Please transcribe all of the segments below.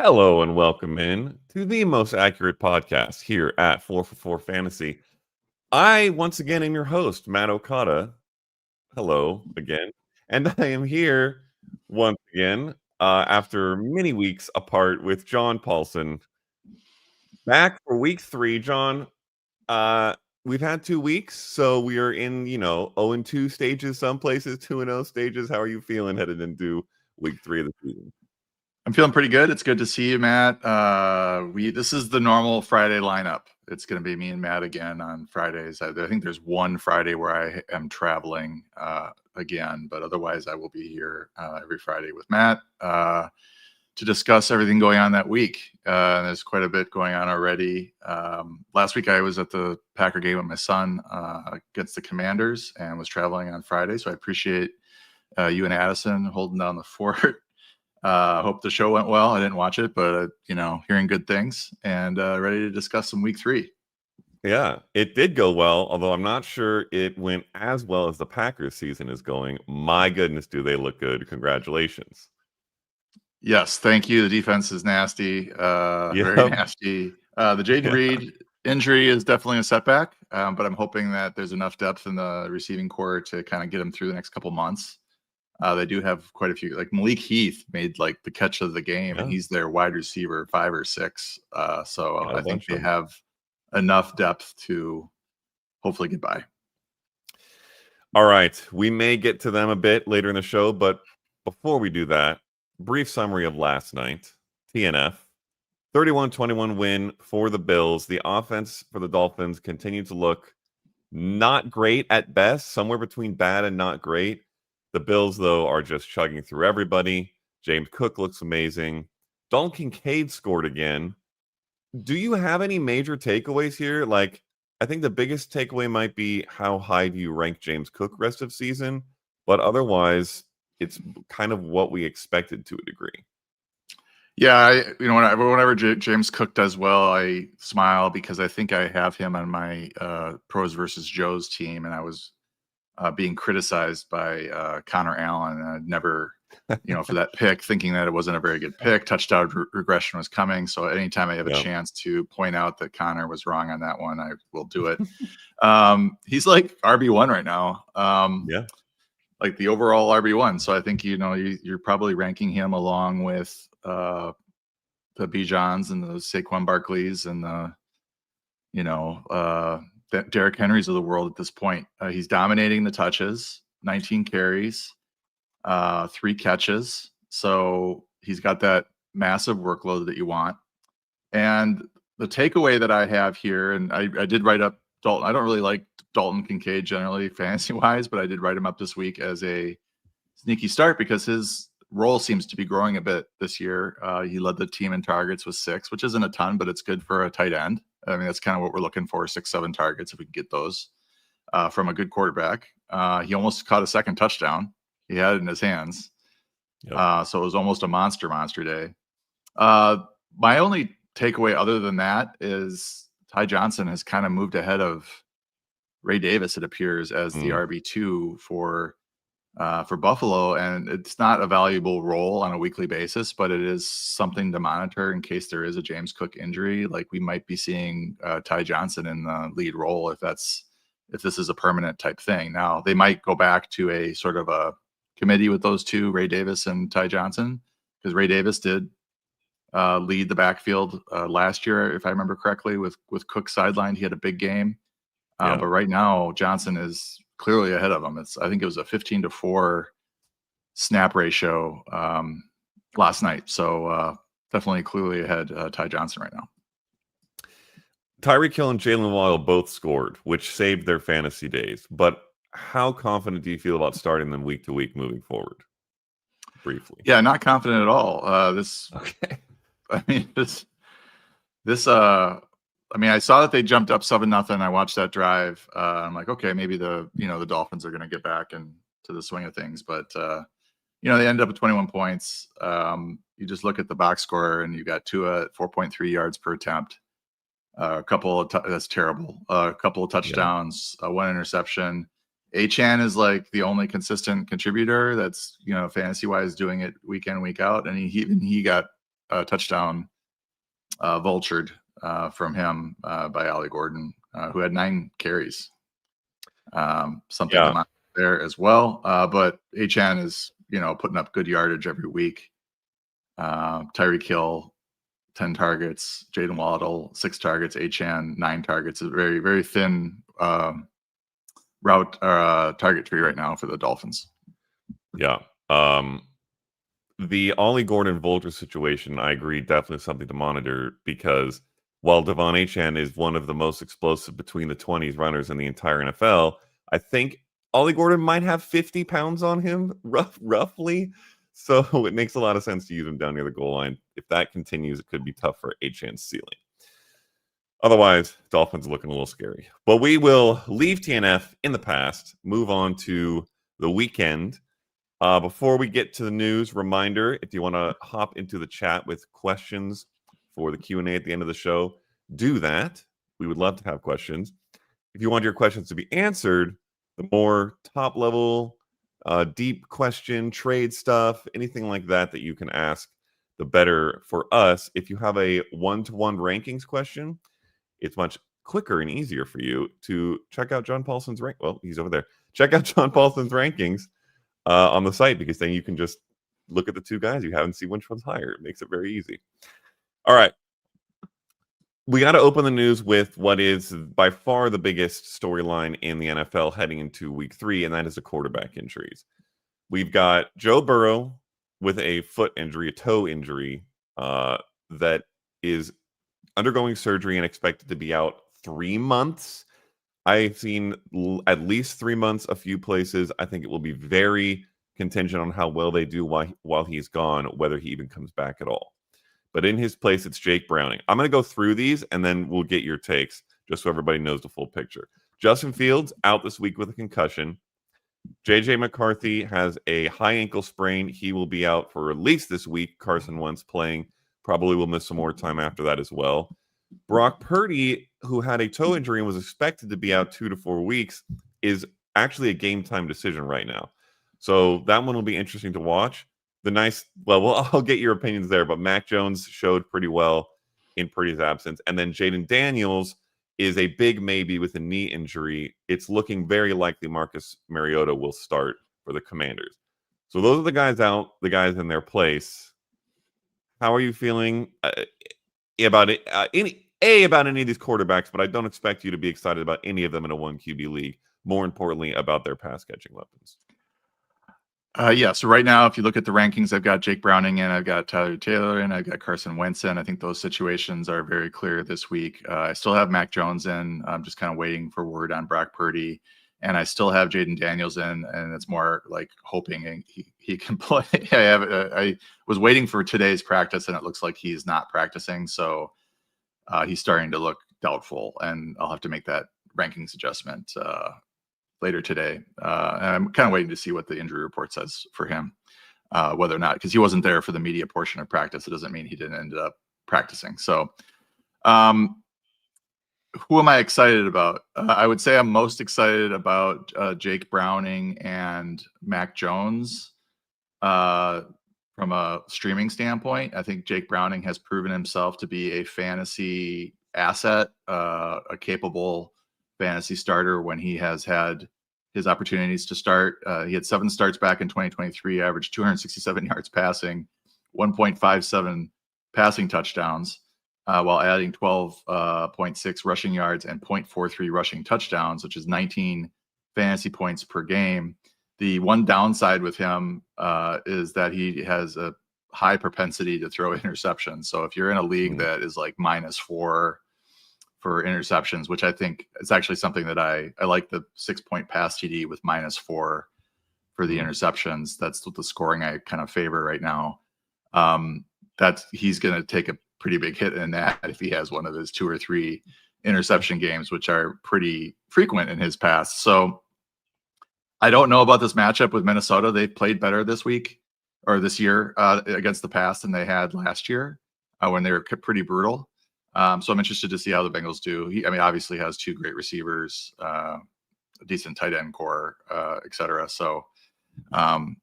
Hello and welcome in to the most accurate podcast here at 4 for 4 Fantasy. I once again am your host, Matt Okada. Hello again. And I am here once again after many weeks apart with John Paulson. Back for week 3, John. Uh we've had 2 weeks, so we are in, 0-2 stages some places, 2-0 stages. How are you feeling headed into week 3 of the season? I'm feeling pretty good. It's good to see you, Matt. This is the normal Friday lineup. It's going to be me and Matt again on Fridays. I think there's one Friday where I am traveling again, but otherwise I will be here every Friday with Matt to discuss everything going on that week. There's quite a bit going on already. Last week I was at the Packer game with my son against the Commanders and was traveling on Friday, so I appreciate you and Addison holding down the fort. Hope the show went well. I didn't watch it, but hearing good things and ready to discuss some week 3. Yeah, it did go well, although I'm not sure it went as well as the Packers season is going. My goodness, do they look good. Congratulations. Yes, thank you. The defense is nasty, very nasty. The Jaden Reed injury is definitely a setback, but I'm hoping that there's enough depth in the receiving core to kind of get him through the next couple months. They do have quite a few. Like Malik Heath made like the catch of the game, and he's their wide receiver 5 or 6. So I think they have enough depth to hopefully get by. All right, we may get to them a bit later in the show, but before we do that, brief summary of last night. TNF 31-21 win for the Bills. The offense for the Dolphins continued to look not great at best, somewhere between bad and not great. The Bills, though, are just chugging through everybody. James Cook looks amazing. Dalton Kincaid scored again. Do you have any major takeaways here? Like, I think the biggest takeaway might be how high do you rank James Cook rest of season? But otherwise, it's kind of what we expected to a degree. Yeah, whenever James Cook does well, I smile because I think I have him on my Pros versus Joes team, and I was being criticized by Connor Allen. And I'd never, for that pick, thinking that it wasn't a very good pick. Touchdown regression was coming. So anytime I have a chance to point out that Connor was wrong on that one, I will do it. He's like RB1 right now. Like the overall RB1. So I think, you're probably ranking him along with the Bijans and the Saquon Barkleys and the, Derrick Henry's of the world at this point. He's dominating the touches, 19 carries, 3 catches. So he's got that massive workload that you want. And the takeaway that I have here, and I did write up Dalton. I don't really like Dalton Kincaid generally fantasy wise, but I did write him up this week as a sneaky start because his role seems to be growing a bit this year. He led the team in targets with 6, which isn't a ton, but it's good for a tight end. I mean, that's kind of what we're looking for, 6-7 targets if we can get those from a good quarterback. He almost caught a second touchdown. He had it in his hands. So it was almost a monster day. My only takeaway other than that is Ty Johnson has kind of moved ahead of Ray Davis, it appears, as the RB2 for Buffalo, and it's not a valuable role on a weekly basis, but it is something to monitor in case there is a James Cook injury. Like we might be seeing Ty Johnson in the lead role if this is a permanent type thing. Now they might go back to a sort of a committee with those two, Ray Davis and Ty Johnson, because Ray Davis did lead the backfield last year, if I remember correctly, with Cook sidelined. He had a big game, but right now Johnson is clearly ahead of him. I think it was a 15-4 snap ratio last night. So definitely clearly ahead Ty Johnson right now. Tyreek Hill and Jalen Waddle both scored, which saved their fantasy days. But how confident do you feel about starting them week to week moving forward? Briefly. Yeah, not confident at all. Okay. I mean, I saw that they jumped up 7-0. I watched that drive. I'm like, okay, maybe the Dolphins are going to get back into the swing of things. But, they end up with 21 points. You just look at the box score and you got Tua at 4.3 yards per attempt. That's terrible. A couple of touchdowns, 1 interception. Achane is like the only consistent contributor that's, fantasy wise doing it week in, week out. And he got touchdown vultured from him by Ollie Gordon, who had 9 carries. Something to monitor there as well. But Achane is, putting up good yardage every week. Tyreek Hill, 10 targets. Jaden Waddle, 6 targets. Achane, 9 targets. A very, very thin target tree right now for the Dolphins. Yeah. The Ollie Gordon Vulture situation, I agree, definitely something to monitor, because while Devon Achane is one of the most explosive between the 20s runners in the entire NFL, I think Ollie Gordon might have 50 pounds on him, roughly. So it makes a lot of sense to use him down near the goal line. If that continues, it could be tough for Achane's ceiling. Otherwise, Dolphins looking a little scary. But we will leave TNF in the past, move on to the weekend. Before we get to the news, reminder, if you want to hop into the chat with questions for the Q&A at the end of the show, do that. We would love to have questions. If you want your questions to be answered, the more top-level, deep question, trade stuff, anything like that you can ask, the better for us. If you have a one-to-one rankings question, it's much quicker and easier for you to check out John Paulson's rank. Well, he's over there. Check out John Paulson's rankings on the site, because then you can just look at the two guys you have and see which one's higher. It makes it very easy. All right. We got to open the news with what is by far the biggest storyline in the NFL heading into week 3, and that is the quarterback injuries. We've got Joe Burrow with a foot injury, a toe injury, that is undergoing surgery and expected to be out 3 months. I've seen at least 3 months a few places. I think it will be very contingent on how well they do while he's gone, whether he even comes back at all. But in his place, it's Jake Browning. I'm going to go through these, and then we'll get your takes, just so everybody knows the full picture. Justin Fields, out this week with a concussion. J.J. McCarthy has a high ankle sprain. He will be out for at least this week. Carson Wentz playing. Probably will miss some more time after that as well. Brock Purdy, who had a toe injury and was expected to be out 2 to 4 weeks, is actually a game time decision right now. So that one will be interesting to watch. I'll get your opinions there, but Mac Jones showed pretty well in Purdy's absence. And then Jaden Daniels is a big maybe with a knee injury. It's looking very likely Marcus Mariota will start for the Commanders. So those are the guys out, the guys in their place. How are you feeling about it? About any of these quarterbacks, but I don't expect you to be excited about any of them in a 1 QB league. More importantly, about their pass catching weapons. So right now, if you look at the rankings, I've got Jake Browning in, I've got Tyler Taylor in, I've got Carson Wentz in. I think those situations are very clear this week. I still have Mac Jones in. I'm just kind of waiting for word on Brock Purdy. And I still have Jaden Daniels in, and it's more like hoping he can play. I was waiting for today's practice, and it looks like he's not practicing. So he's starting to look doubtful, and I'll have to make that rankings adjustment later today. And I'm kind of waiting to see what the injury report says for him, whether or not, because he wasn't there for the media portion of practice. It doesn't mean he didn't end up practicing. So who am I excited about? I would say I'm most excited about Jake Browning and Mac Jones from a streaming standpoint. I think Jake Browning has proven himself to be a fantasy asset, a capable fantasy starter when he has had his opportunities to start. He had 7 starts back in 2023, averaged 267 yards passing, 1.57 passing touchdowns, while adding 12.6 rushing yards and 0.43 rushing touchdowns, which is 19 fantasy points per game. The one downside with him is that he has a high propensity to throw interceptions. So if you're in a league that is like -4 for interceptions, which I think is actually something that I like, the 6-point pass TD with -4 for the interceptions. That's the scoring I kind of favor right now. He's going to take a pretty big hit in that if he has one of his 2 or 3 interception games, which are pretty frequent in his past. So I don't know about this matchup with Minnesota. They've played better this week or this year against the pass than they had last year when they were pretty brutal. So I'm interested to see how the Bengals do. He obviously has 2 great receivers, a decent tight end core, et cetera. So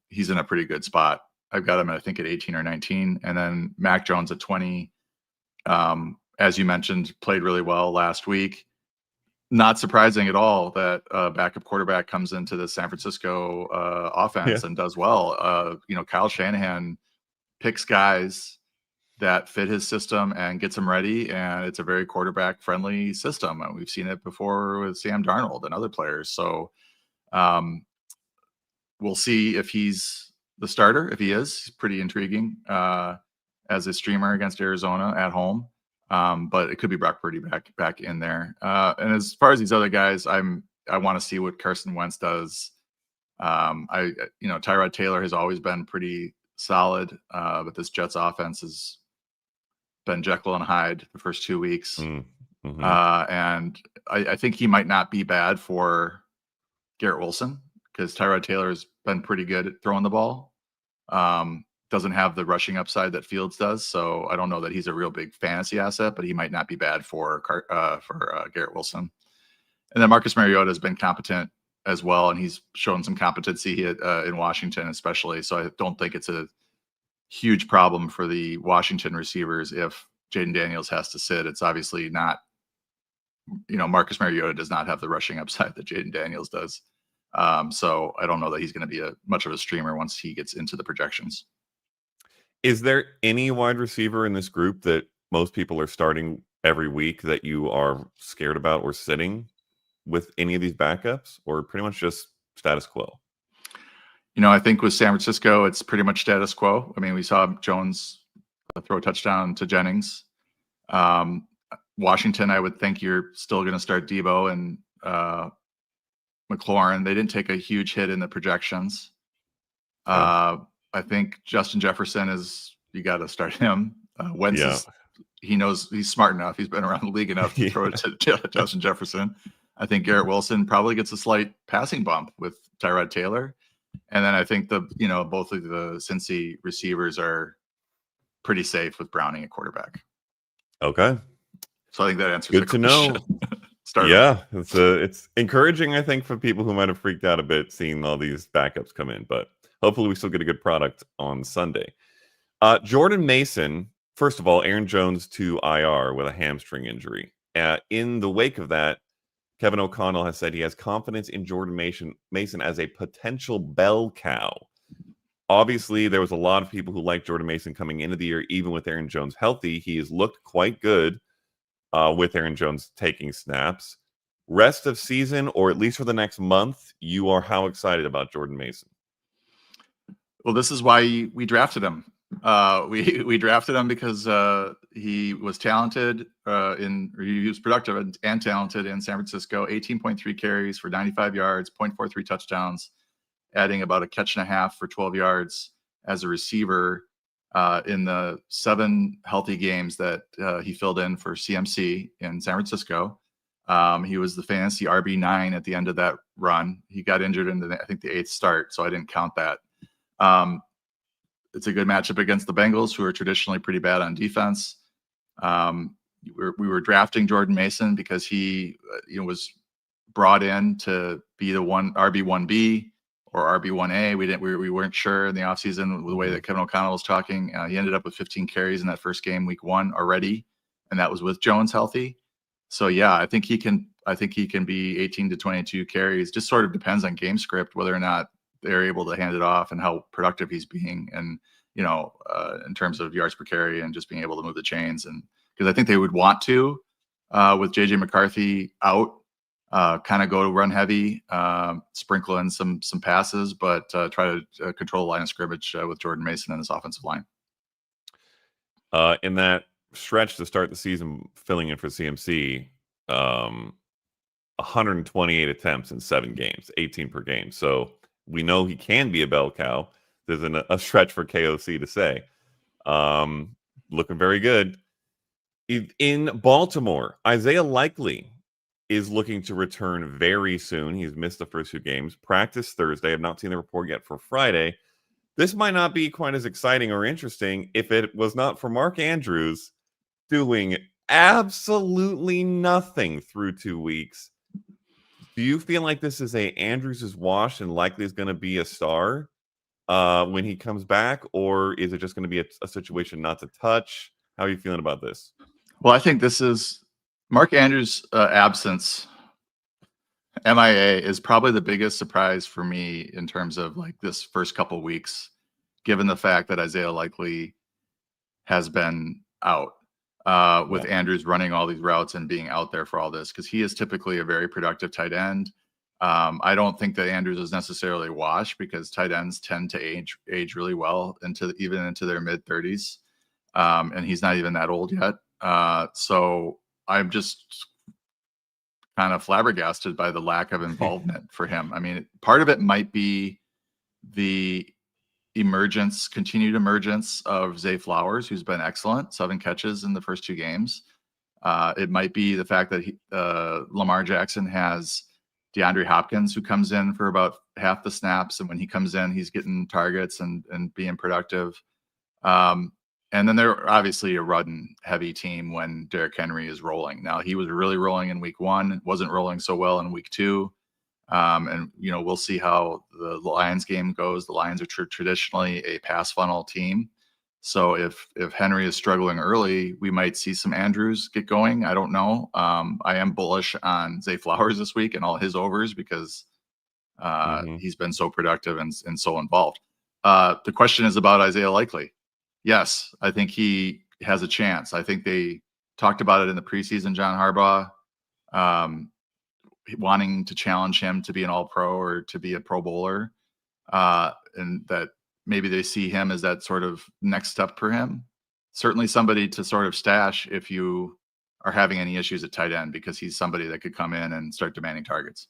he's in a pretty good spot. I've got him, I think, at 18 or 19. And then Mac Jones at 20. As you mentioned, played really well last week. Not surprising at all that backup quarterback comes into the San Francisco offense and does well. Kyle Shanahan picks guys that fit his system and gets them ready, and it's a very quarterback-friendly system. And we've seen it before with Sam Darnold and other players. So we'll see if he's the starter. If he is, he's pretty intriguing as a streamer against Arizona at home. But it could be Brock Purdy back in there. And as far as these other guys, I want to see what Carson Wentz does. Tyrod Taylor has always been pretty solid, but this Jets offense has been Jekyll and Hyde the first 2 weeks. Mm-hmm. And I think he might not be bad for Garrett Wilson, because Tyrod Taylor has been pretty good at throwing the ball. Doesn't have the rushing upside that Fields does, so I don't know that he's a real big fantasy asset, but he might not be bad for Garrett Wilson. And then Marcus Mariota has been competent as well, and he's shown some competency in Washington especially. So I don't think it's a huge problem for the Washington receivers if Jaden Daniels has to sit. It's obviously not, Marcus Mariota does not have the rushing upside that Jaden Daniels does. So I don't know that he's going to be much of a streamer once he gets into the projections. Is there any wide receiver in this group that most people are starting every week that you are scared about or sitting with any of these backups, or pretty much just status quo? I think with San Francisco, it's pretty much status quo. I mean, we saw Jones throw a touchdown to Jennings. Washington, I would think you're still going to start Debo and McLaurin. They didn't take a huge hit in the projections. I think Justin Jefferson you got to start him. Wentz he knows, he's smart enough. He's been around the league enough to throw it to Justin Jefferson. I think Garrett Wilson probably gets a slight passing bump with Tyrod Taylor. And then I think both of the Cincy receivers are pretty safe with Browning at quarterback. Okay. So I think that answers good to know. Yeah, it's encouraging, I think, for people who might have freaked out a bit seeing all these backups come in, but hopefully we still get a good product on Sunday. Jordan Mason, first of all, Aaron Jones to IR with a hamstring injury. In the wake of that, Kevin O'Connell has said he has confidence in Jordan Mason as a potential bell cow. Obviously, there was a lot of people who liked Jordan Mason coming into the year, even with Aaron Jones healthy. He has looked quite good with Aaron Jones taking snaps. Rest of season, or at least for the next month, you are how excited about Jordan Mason? Well, this is why we drafted him. We drafted him because he was talented he was productive and talented in San Francisco. 18.3 carries for 95 yards, 0.43 touchdowns, adding about a catch and a half for 12 yards as a receiver in the 7 healthy games that he filled in for CMC in San Francisco. He was the fantasy RB9 at the end of that run. He got injured in I think the 8th start, so I didn't count that. It's a good matchup against the Bengals, who are traditionally pretty bad on defense. We were drafting Jordan Mason because he was brought in to be the RB1B or RB1A. We weren't sure in the offseason with the way that Kevin O'Connell was talking. He ended up with 15 carries in that first game, week 1 already, and that was with Jones healthy. So yeah, I think he can be 18 to 22 carries. Just sort of depends on game script whether or not they're able to hand it off and how productive he's being, and in terms of yards per carry and just being able to move the chains. And because I think they would want to, with JJ McCarthy out, kind of go to run heavy, sprinkle in some passes, but try to control the line of scrimmage with Jordan Mason and his offensive line. In that stretch to start the season, filling in for CMC, 128 attempts in 7 games, 18 per game. So we know he can be a bell cow. There's a stretch for KOC to say. Looking very good. In Baltimore, Isaiah Likely is looking to return very soon. He's missed the first 2 games. Practice Thursday. I've not seen the report yet for Friday. This might not be quite as exciting or interesting if it was not for Mark Andrews doing absolutely nothing through 2 weeks. Do you feel like this is Andrews is washed and Likely is going to be a star? when he comes back, or is it just going to be a situation not to touch? How are you feeling about this? Well, I think this is Mark Andrews' absence. MIA is probably the biggest surprise for me in terms of like this first couple weeks, given the fact that Isaiah Likely has been out with Yeah. Andrews running all these routes and being out there for all this, because he is typically a very productive tight end. I don't think that Andrews is necessarily washed, because tight ends tend to age really well even into their mid 30s, and he's not even that old yet. So I'm just kind of flabbergasted by the lack of involvement for him. I mean, part of it might be the continued emergence of Zay Flowers, who's been excellent, 7 catches in the first 2 games. It might be the fact that Lamar Jackson has DeAndre Hopkins, who comes in for about half the snaps, and when he comes in, he's getting targets and being productive. And then they're obviously a run-heavy team when Derrick Henry is rolling. Now, he was really rolling in week 1, wasn't rolling so well in week 2. And we'll see how the Lions game goes. The Lions are traditionally a pass funnel team, so if Henry is struggling early, we might see some Andrews get going. I don't know. I am bullish on Zay Flowers this week and all his overs, because he's been so productive and so involved. The question is about Isaiah Likely. Yes, I think he has a chance. I think they talked about it in the preseason, John Harbaugh, wanting to challenge him to be an all-pro or to be a pro bowler, and that maybe they see him as that sort of next step for him. Certainly somebody to sort of stash if you are having any issues at tight end, because he's somebody that could come in and start demanding targets.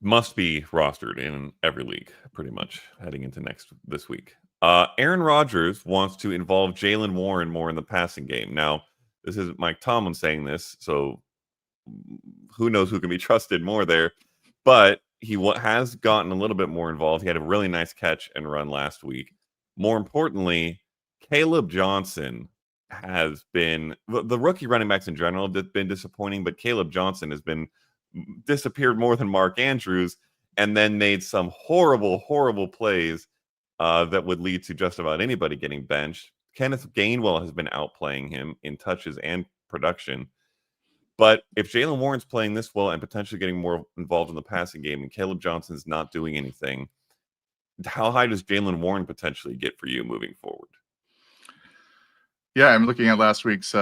Must be rostered in every league, pretty much, heading into this week. Aaron Rodgers wants to involve Jaylen Warren more in the passing game. Now, this is Mike Tomlin saying this, so who knows who can be trusted more there. But he has gotten a little bit more involved. He had a really nice catch and run last week. More importantly, Caleb Johnson has been the rookie running backs in general have been disappointing, but Caleb Johnson has been disappeared more than Mark Andrews, and then made some horrible plays that would lead to just about anybody getting benched. Kenneth Gainwell has been outplaying him in touches and production. But if Jaylen Warren's playing this well and potentially getting more involved in the passing game, and Caleb Johnson's not doing anything, how high does Jaylen Warren potentially get for you moving forward? Yeah, I'm looking at last week's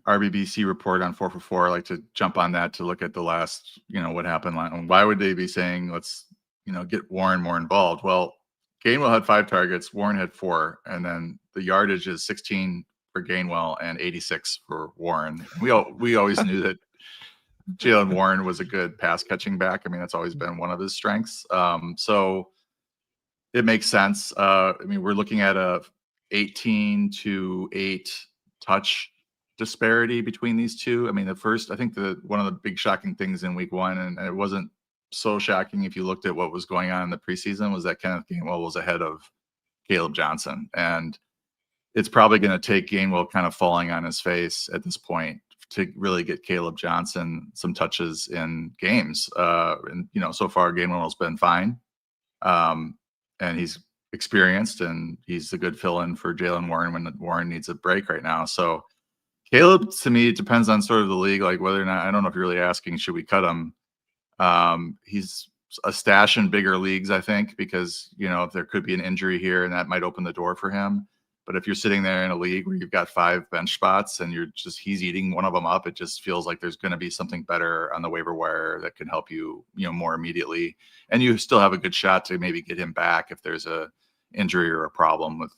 RBBC report on 4 for 4. I like to jump on that to look at the last, what happened. Why would they be saying, let's, get Warren more involved? Well, Gainwell had 5 targets, Warren had 4, and then the yardage is 16 for Gainwell and 86 for Warren. We always knew that Jaylen Warren was a good pass catching back. I mean, that's always been one of his strengths. So it makes sense. We're looking at a 18-8 touch disparity between these two. I mean, I think one of the big shocking things in week 1, and it wasn't so shocking if you looked at what was going on in the preseason, was that Kenneth Gainwell was ahead of Caleb Johnson. And it's probably going to take Gainwell kind of falling on his face at this point to really get Caleb Johnson some touches in games. And so far Gainwell's been fine. And he's experienced, and he's a good fill-in for Jaylen Warren when Warren needs a break right now. So Caleb, to me, it depends on sort of the league, like whether or not, I don't know if you're really asking, should we cut him? He's a stash in bigger leagues, I think, because, if there could be an injury here, and that might open the door for him. But if you're sitting there in a league where you've got 5 bench spots and he's eating one of them up, it just feels like there's going to be something better on the waiver wire that can help you, more immediately. And you still have a good shot to maybe get him back if there's a injury or a problem with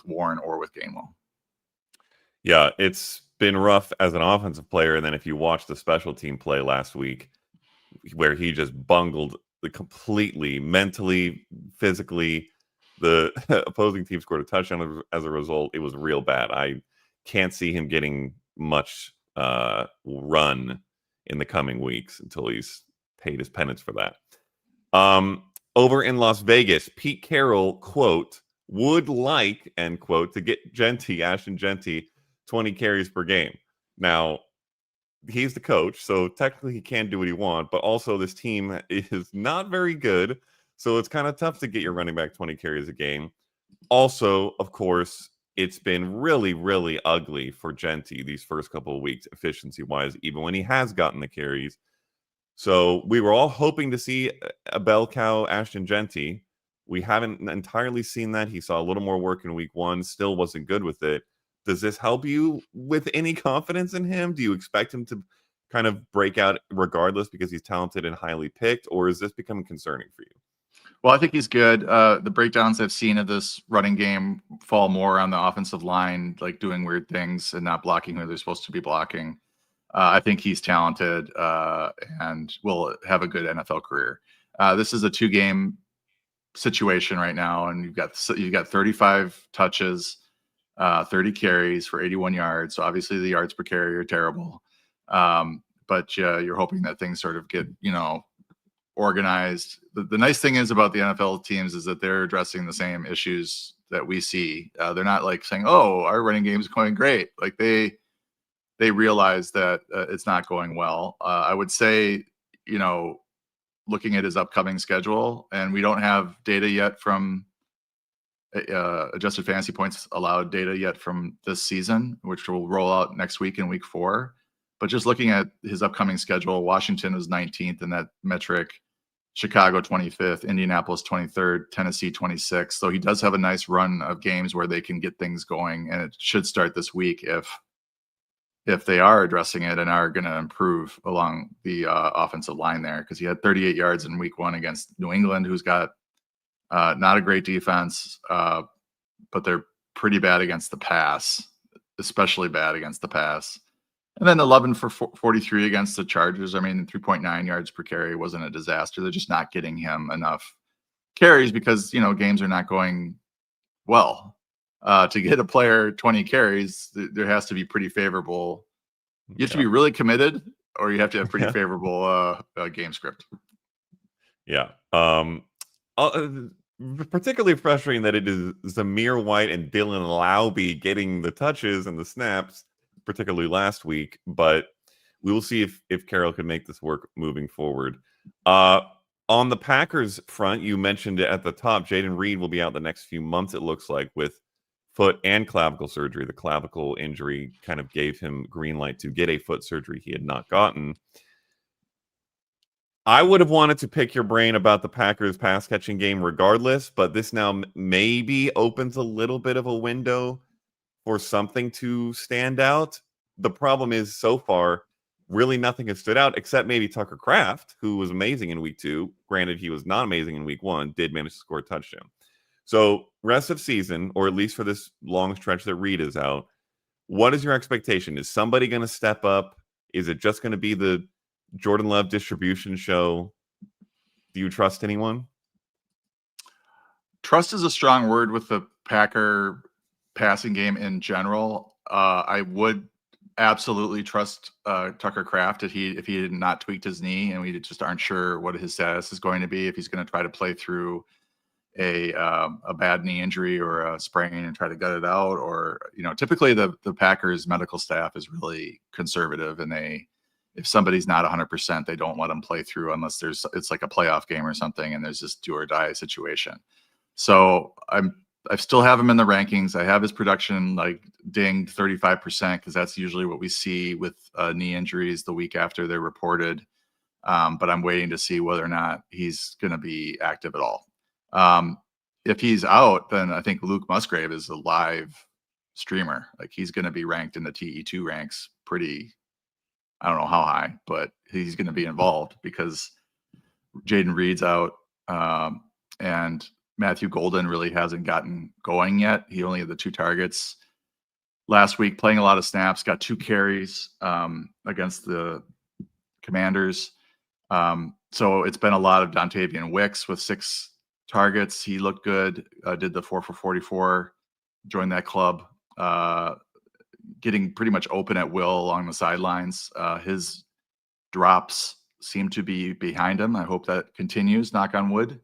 Warren or with Gainwell. Yeah, it's been rough as an offensive player. And then if you watch the special team play last week, where he just bungled completely, mentally, physically, the opposing team scored a touchdown as a result. It was real bad. I can't see him getting much run in the coming weeks until he's paid his penance for that. Over in Las Vegas, Pete Carroll, quote, would like, end quote, to get Ashton Genty 20 carries per game. Now, he's the coach, so technically he can do what he wants, but also this team is not very good. So it's kind of tough to get your running back 20 carries a game. Also, of course, it's been really, really ugly for Genty these first couple of weeks, efficiency-wise, even when he has gotten the carries. So we were all hoping to see a bell cow Ashton Genty. We haven't entirely seen that. He saw a little more work in week 1, still wasn't good with it. Does this help you with any confidence in him? Do you expect him to kind of break out regardless because he's talented and highly picked, or is this becoming concerning for you? Well, I think he's good. The breakdowns I've seen of this running game fall more on the offensive line, like doing weird things and not blocking who they're supposed to be blocking. I think he's talented and will have a good NFL career. This is a 2-game situation right now, and you've got 35 touches, 30 carries for 81 yards. So obviously the yards per carry are terrible, but you're hoping that things sort of get organized. The nice thing is about the NFL teams is that they're addressing the same issues that we see. They're not like saying, "Oh, our running game is going great." Like they realize that it's not going well. I would say, looking at his upcoming schedule, and we don't have data yet from adjusted fantasy points allowed data yet from this season, which will roll out next week in week 4. But just looking at his upcoming schedule, Washington is 19th in that metric, Chicago 25th, Indianapolis 23rd, Tennessee 26th. So he does have a nice run of games where they can get things going, and it should start this week if they are addressing it and are going to improve along the offensive line there, because he had 38 yards in week 1 against New England, who's got not a great defense, but they're pretty bad against the pass, especially bad against the pass. And then 11 for 43 against the Chargers. I mean, 3.9 yards per carry wasn't a disaster. They're just not getting him enough carries because, games are not going well. To get a player 20 carries, there has to be pretty favorable. You have to be really committed, or you have to have pretty favorable game script. Yeah. Particularly frustrating that it is Zamir White and Dylan Laube getting the touches and the snaps, particularly last week. But we will see if Carroll can make this work moving forward. On the Packers front, you mentioned it at the top. Jaden Reed will be out the next few months, it looks like, with foot and clavicle surgery. The clavicle injury kind of gave him green light to get a foot surgery he had not gotten. I would have wanted to pick your brain about the Packers pass catching game regardless, but this now maybe opens a little bit of a window for something to stand out. The problem is so far, really nothing has stood out except maybe Tucker Kraft, who was amazing in week 2. Granted, he was not amazing in week 1, did manage to score a touchdown. So rest of season, or at least for this long stretch that Reed is out, what is your expectation? Is somebody going to step up? Is it just going to be the Jordan Love distribution show? Do you trust anyone? Trust is a strong word with the Packer passing game in general. I would absolutely trust Tucker Kraft if he had not tweaked his knee, and we just aren't sure what his status is going to be, if he's going to try to play through a bad knee injury or a sprain and try to gut it out, or typically the Packers medical staff is really conservative, and if somebody's not 100%, they don't let them play through unless it's like a playoff game or something and there's this do or die situation. So I still have him in the rankings. I have his production like dinged 35% because that's usually what we see with knee injuries the week after they're reported. But I'm waiting to see whether or not he's going to be active at all. If he's out, then I think Luke Musgrave is a live streamer. Like he's going to be ranked in the TE2 ranks pretty, I don't know how high, but he's going to be involved because Jaden Reed's out. And Matthew Golden really hasn't gotten going yet. He only had the 2 targets last week, playing a lot of snaps, got 2 carries against the Commanders. So it's been a lot of Dontavian Wicks with 6 targets. He looked good, did the 4 for 44, joined that club, getting pretty much open at will along the sidelines. His drops seem to be behind him. I hope that continues, knock on wood.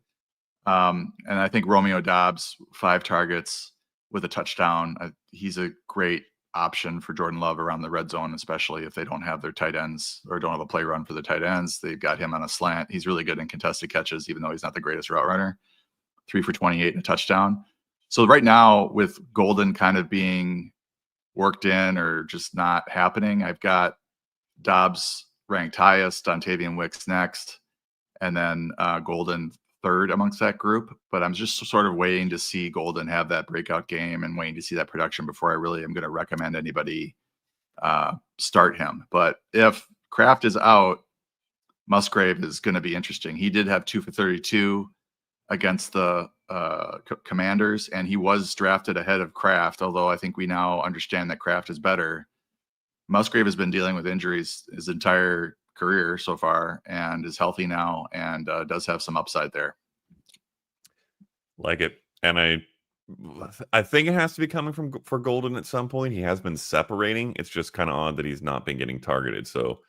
And I think Romeo Doubs, 5 targets with a touchdown. He's a great option for Jordan Love around the red zone, especially if they don't have their tight ends or don't have a play run for the tight ends. They've got him on a slant. He's really good in contested catches, even though he's not the greatest route runner. 3 for 28 and a touchdown. So right now, with Golden kind of being worked in or just not happening, I've got Dobbs ranked highest, Dontavian Wicks next, and then Golden third amongst that group. But I'm just sort of waiting to see Golden have that breakout game and waiting to see that production before I really am going to recommend anybody start him. But if Kraft is out, Musgrave is going to be interesting. He did have 2 for 32 against the Commanders, and he was drafted ahead of Kraft, although I think we now understand that Kraft is better. Musgrave has been dealing with injuries his entire career so far and is healthy now and does have some upside there. Like it. And I think it has to be coming for Golden at some point. He has been separating. It's just kind of odd that he's not been getting targeted. So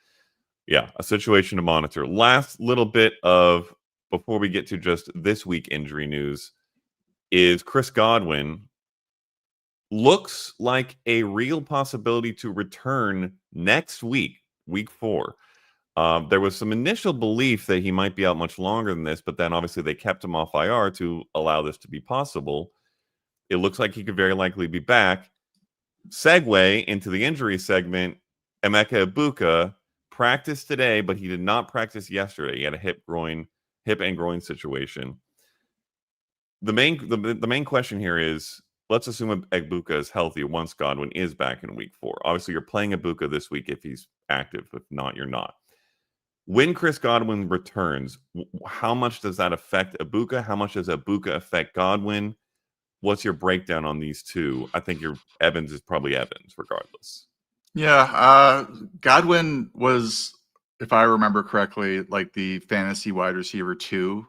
yeah, a situation to monitor. Last little bit of, before we get to just this week injury news, is Chris Godwin looks like a real possibility to return next week, week 4. There was some initial belief that he might be out much longer than this, but then obviously they kept him off IR to allow this to be possible. It looks like he could very likely be back. Segue into the injury segment. Emeka Egbuka practiced today, but he did not practice yesterday. He had a hip and groin situation. The main question here is, let's assume Egbuka is healthy once Godwin is back in week 4. Obviously, you're playing Egbuka this week if he's active. If not, you're not. When Chris Godwin returns, how much does that affect Egbuka? How much does Egbuka affect Godwin? What's your breakdown on these two? I think your Evans is probably Evans, regardless. Yeah, Godwin was, if I remember correctly, like the fantasy wide receiver 2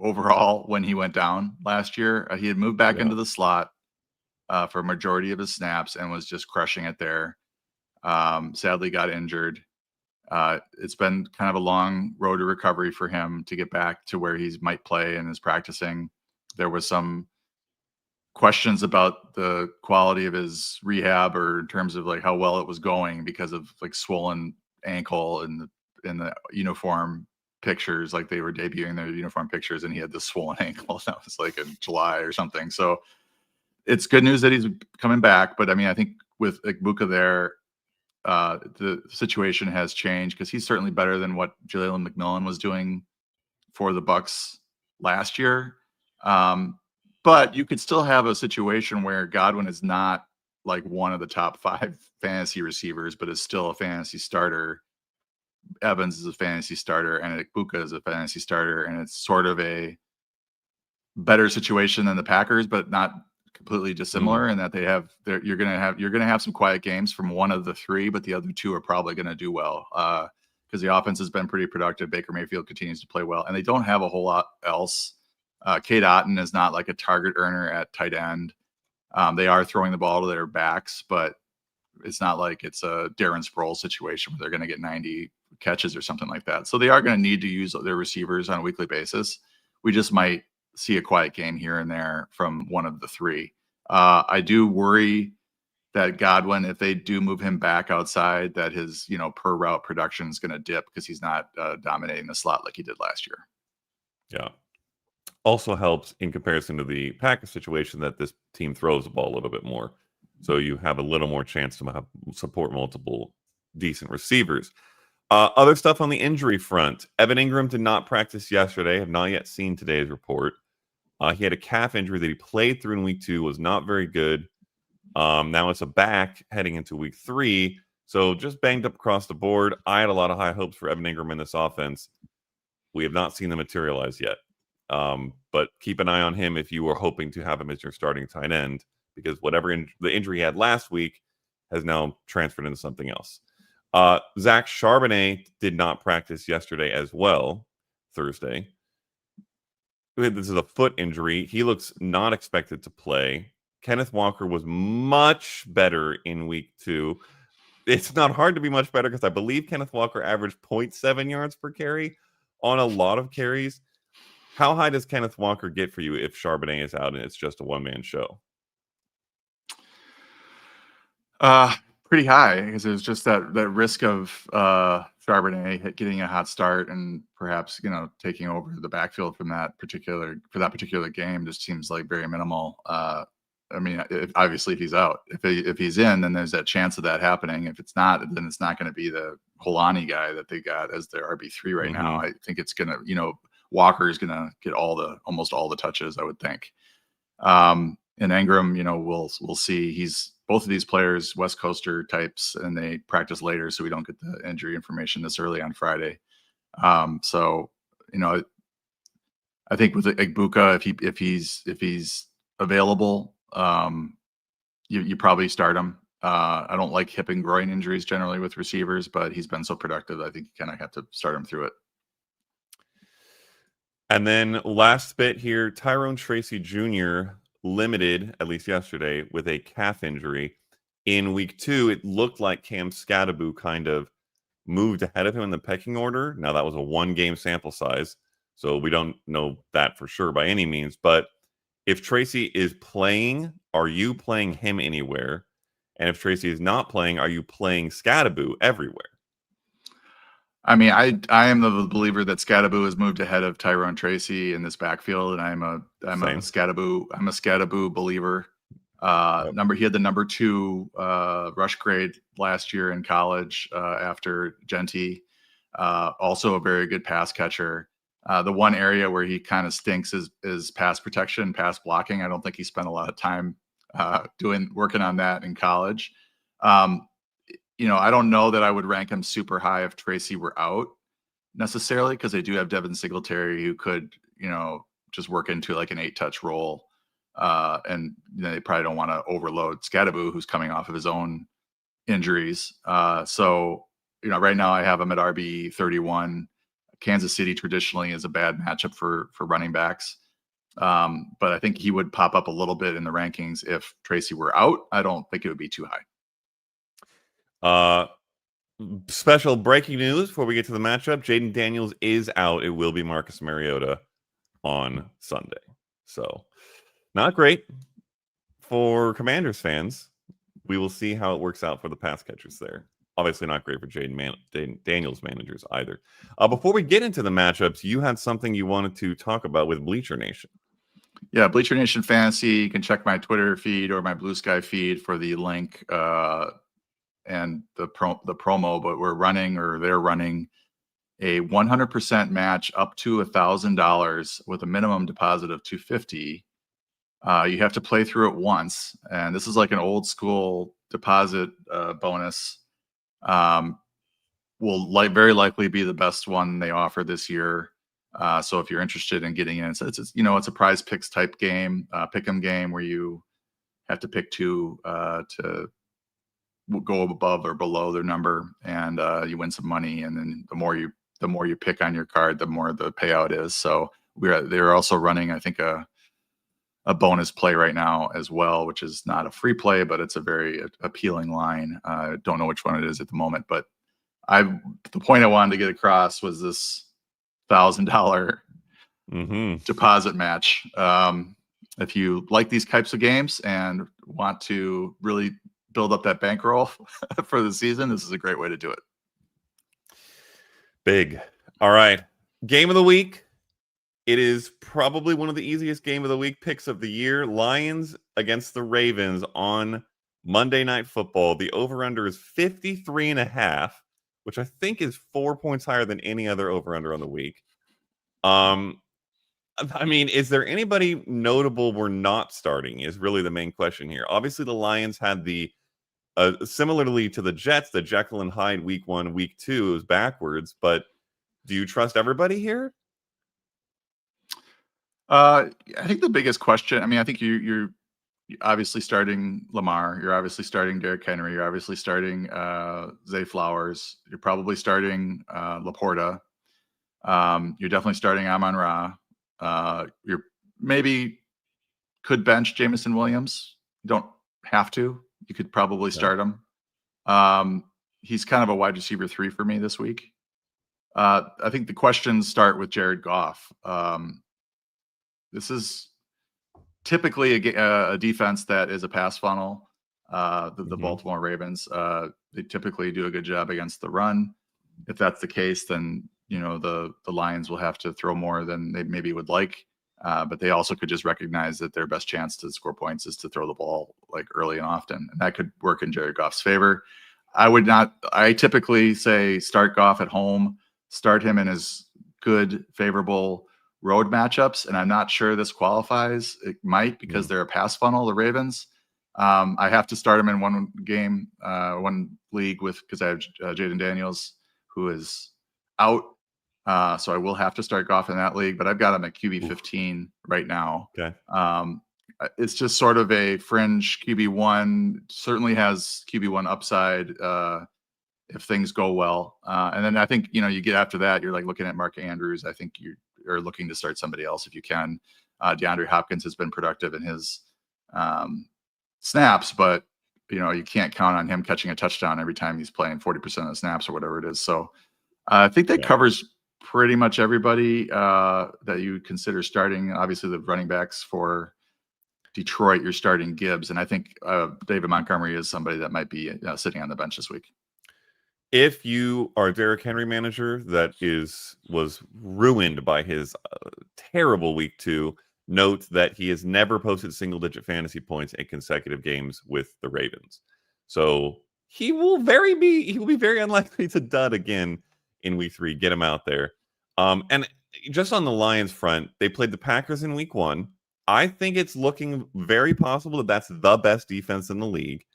overall when he went down last year. He had moved back into the slot for a majority of his snaps and was just crushing it there. Sadly got injured. It's been kind of a long road to recovery for him to get back to where he might play and is practicing. There was some questions about the quality of his rehab or in terms of like how well it was going because of like swollen ankle in the uniform pictures, like they were debuting their uniform pictures and he had this swollen ankle that was like in July or something. So it's good news that he's coming back. But I mean, I think with Egbuka there, the situation has changed because he's certainly better than what Jalen McMillan was doing for the Bucks last year. But you could still have a situation where Godwin is not like one of the top 5 fantasy receivers, but is still a fantasy starter. Evans is a fantasy starter and Egbuka is a fantasy starter. And it's sort of a better situation than the Packers, but not completely dissimilar in that you're going to have some quiet games from one of the 3, but the other 2 are probably going to do well because the offense has been pretty productive. Baker Mayfield continues to play well and they don't have a whole lot else. Cade Otton is not like a target earner at tight end. They are throwing the ball to their backs, but it's not like it's a Darren Sproles situation where they're going to get 90 catches or something like that. So they are going to need to use their receivers on a weekly basis. We just might see a quiet game here and there from one of the 3. I do worry that Godwin, if they do move him back outside, that his per route production is going to dip because he's not dominating the slot like he did last year. Yeah. Also helps in comparison to the Packers situation that this team throws the ball a little bit more. So you have a little more chance to support multiple decent receivers. Other stuff on the injury front. Evan Ingram did not practice yesterday. Have not yet seen today's report. He had a calf injury that he played through in week 2, was not very good. Now it's a back heading into week 3. So just banged up across the board. I had a lot of high hopes for Evan Ingram in this offense. We have not seen them materialize yet. But keep an eye on him if you were hoping to have him as your starting tight end, because whatever the injury he had last week has now transferred into something else. Zach Charbonnet did not practice yesterday as well, Thursday. This is a foot injury. He looks not expected to play. Kenneth Walker was much better in week 2. It's not hard to be much better because I believe Kenneth Walker averaged 0.7 yards per carry on a lot of carries. How high does Kenneth Walker get for you if Charbonnet is out and it's just a one-man show? Pretty high because there's just that risk of Charbonnet getting a hot start and perhaps taking over the backfield from that particular game just seems like very minimal. I mean, obviously if he's out, if he's in, then there's that chance of that happening. If it's not, then it's not going to be the Holani guy that they got as their RB3 right now. I think it's gonna, Walker is gonna get almost all the touches, I would think. And Ingram, we'll see. He's both of these players, West Coaster types, and they practice later, so we don't get the injury information this early on Friday. So, I think with Egbuka, if he's available, you probably start him. I don't like hip and groin injuries generally with receivers, but he's been so productive. I think you kind of have to start him through it. And then last bit here, Tyrone Tracy Jr. limited, at least yesterday, with a calf injury. In week 2, it looked like Cam Scadaboo kind of moved ahead of him in the pecking order. Now, that was a 1-game sample size, so we don't know that for sure by any means. But if Tracy is playing, are you playing him anywhere? And if Tracy is not playing, are you playing Scadaboo everywhere? I mean, I am the believer that Scadaboo has moved ahead of Tyrone Tracy in this backfield, and I'm a Scadaboo believer. He had the number 2 rush grade last year in college after Genty. Also a very good pass catcher. The one area where he kind of stinks is pass protection, pass blocking. I don't think he spent a lot of time working on that in college. I don't know that I would rank him super high if Tracy were out necessarily, because they do have Devin Singletary who could, just work into like an 8-touch role. And they probably don't want to overload Scadaboo, who's coming off of his own injuries. So, right now I have him at RB 31. Kansas City traditionally is a bad matchup for running backs. But I think he would pop up a little bit in the rankings if Tracy were out. I don't think it would be too high. Special breaking news before we get to the matchup. Jaden Daniels is out. It will be Marcus Mariota on Sunday. So not great for Commanders fans. We will see how it works out for the pass catchers there. Obviously not great for Jaden Daniels managers either. Before we get into the matchups, you had something you wanted to talk about with Bleacher Nation. Yeah, Bleacher Nation Fantasy. You can check my Twitter feed or my Blue Sky feed for the link and the promo, but they're running a 100% match up to $1,000 with a minimum deposit of $250. You have to play through it once, and this is like an old school deposit bonus. Will very likely be the best one they offer this year. So if you're interested in getting in, it's a prize picks type game, pick'em game where you have to pick 2 to go above or below their number, and you win some money. And then the more you pick on your card, the more the payout is. So they're also running, I think, a bonus play right now as well, which is not a free play, but it's a very appealing line. I don't know which one it is at the moment, but the point I wanted to get across was this $1,000 deposit match. If you like these types of games and want to really build up that bankroll for the season, this is a great way to do it. Big. All right. Game of the week. It is probably one of the easiest game of the week picks of the year. Lions against the Ravens on Monday Night Football. The over-under is 53.5, which I think is 4 points higher than any other over-under on the week. I mean, is there anybody notable we're not starting is really the main question here. Obviously, the Lions had the similarly to the Jets, the Jekyll and Hyde week 1, week 2 is backwards. But do you trust everybody here? I think the biggest question, I think you're obviously starting Lamar. You're obviously starting Derrick Henry. You're obviously starting Zay Flowers. You're probably starting Laporta. You're definitely starting Amon-Ra. You're maybe could bench Jameson Williams. You don't have to. You could probably start him. He's kind of a wide receiver 3 for me this week. I think the questions start with Jared Goff. This is typically a defense that is a pass funnel. the Baltimore Ravens. They typically do a good job against the run. If that's the case, then the Lions will have to throw more than they maybe would like. But they also could just recognize that their best chance to score points is to throw the ball like early and often, and that could work in Jared Goff's favor. I typically say start Goff at home, start him in his good, favorable road matchups, and I'm not sure this qualifies. It might, because they're a pass funnel, the Ravens. I have to start him in one game, one league because I have Jaden Daniels, who is out. So I will have to start Goff in that league, but I've got him at QB 15 right now. Okay. It's just sort of a fringe QB1, certainly has QB1 upside if things go well. And then I think, you get after that, you're like looking at Mark Andrews. I think you're looking to start somebody else if you can. DeAndre Hopkins has been productive in his snaps, but you can't count on him catching a touchdown every time he's playing 40% of the snaps or whatever it is. So I think that covers pretty much everybody that you consider starting. Obviously, the running backs for Detroit, you're starting Gibbs, and I think David Montgomery is somebody that might be sitting on the bench this week. If you are a Derrick Henry manager that was ruined by his terrible week 2, note that he has never posted single-digit fantasy points in consecutive games with the Ravens. So he will be very unlikely to dud again in week 3. Get him out there. And just on the Lions front, they played the Packers in week 1. I think it's looking very possible that that's the best defense in the league.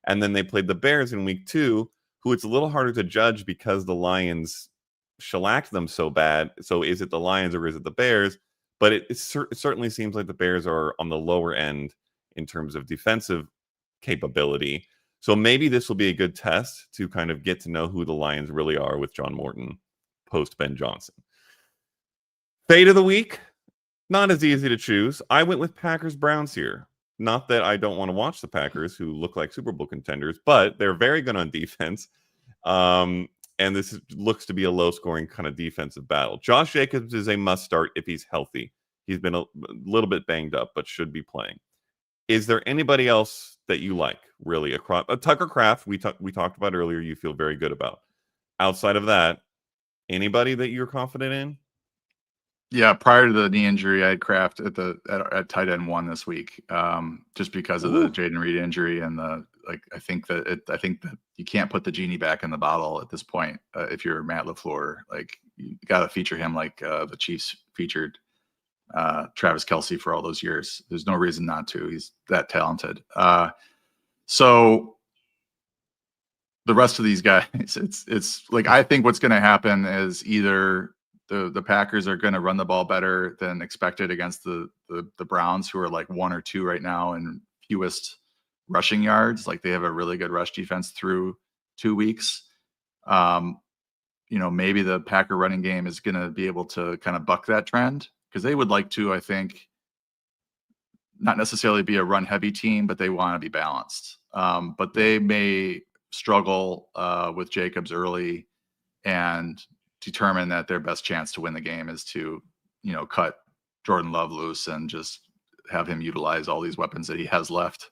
And then they played the Bears in week 2, who it's a little harder to judge because the Lions shellacked them so bad. So is it the Lions or is it the Bears? But it certainly seems like the Bears are on the lower end in terms of defensive capability. So maybe this will be a good test to kind of get to know who the Lions really are with John Morton post Ben Johnson. Fade of the week, not as easy to choose. I went with Packers-Browns here. Not that I don't want to watch the Packers, who look like Super Bowl contenders, but they're very good on defense. And this looks to be a low-scoring kind of defensive battle. Josh Jacobs is a must-start if he's healthy. He's been a little bit banged up, but should be playing. Is there anybody else that you like, really? Across Tucker Kraft, we talked about earlier, you feel very good about. Outside of that, anybody that you're confident in? Yeah, prior to the knee injury, I had Kraft at tight end 1 this week, just because of the Jaden Reed injury and I think that you can't put the genie back in the bottle at this point. If you're Matt LaFleur, you got to feature him like the Chiefs featured Travis Kelce for all those years. There's no reason not to. He's that talented. So the rest of these guys, it's like, I think what's going to happen is either the Packers are going to run the ball better than expected against the Browns, who are like 1 or 2 right now and fewest rushing yards. Like, they have a really good rush defense through 2 weeks. Maybe the Packer running game is going to be able to kind of buck that trend, because they would like to, I think, not necessarily be a run heavy team, but they want to be balanced. But they may struggle with Jacobs early and determine that their best chance to win the game is to, cut Jordan Love loose and just have him utilize all these weapons that he has left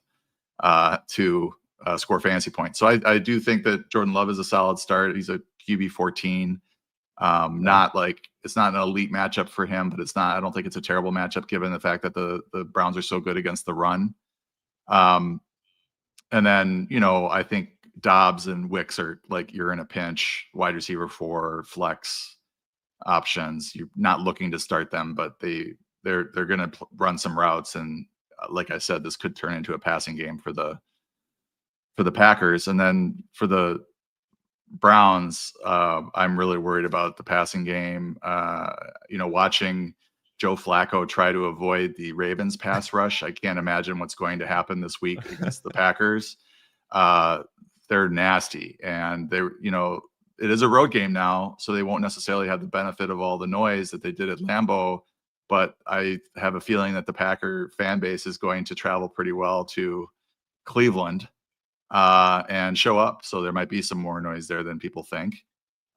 to score fantasy points. So I do think that Jordan Love is a solid start. He's a QB 14. It's not an elite matchup for him, but I don't think it's a terrible matchup given the fact that the Browns are so good against the run. And then, I think Dobbs and Wicks are like, you're in a pinch, wide receiver 4 flex options. You're not looking to start them, but they're going to run some routes. And like I said, this could turn into a passing game for the Packers. And then for the Browns, I'm really worried about the passing game. Watching Joe Flacco try to avoid the Ravens pass rush, I can't imagine what's going to happen this week against the Packers. They're nasty, and it is a road game now, so they won't necessarily have the benefit of all the noise that they did at Lambeau. But I have a feeling that the Packer fan base is going to travel pretty well to Cleveland and show up. So there might be some more noise there than people think.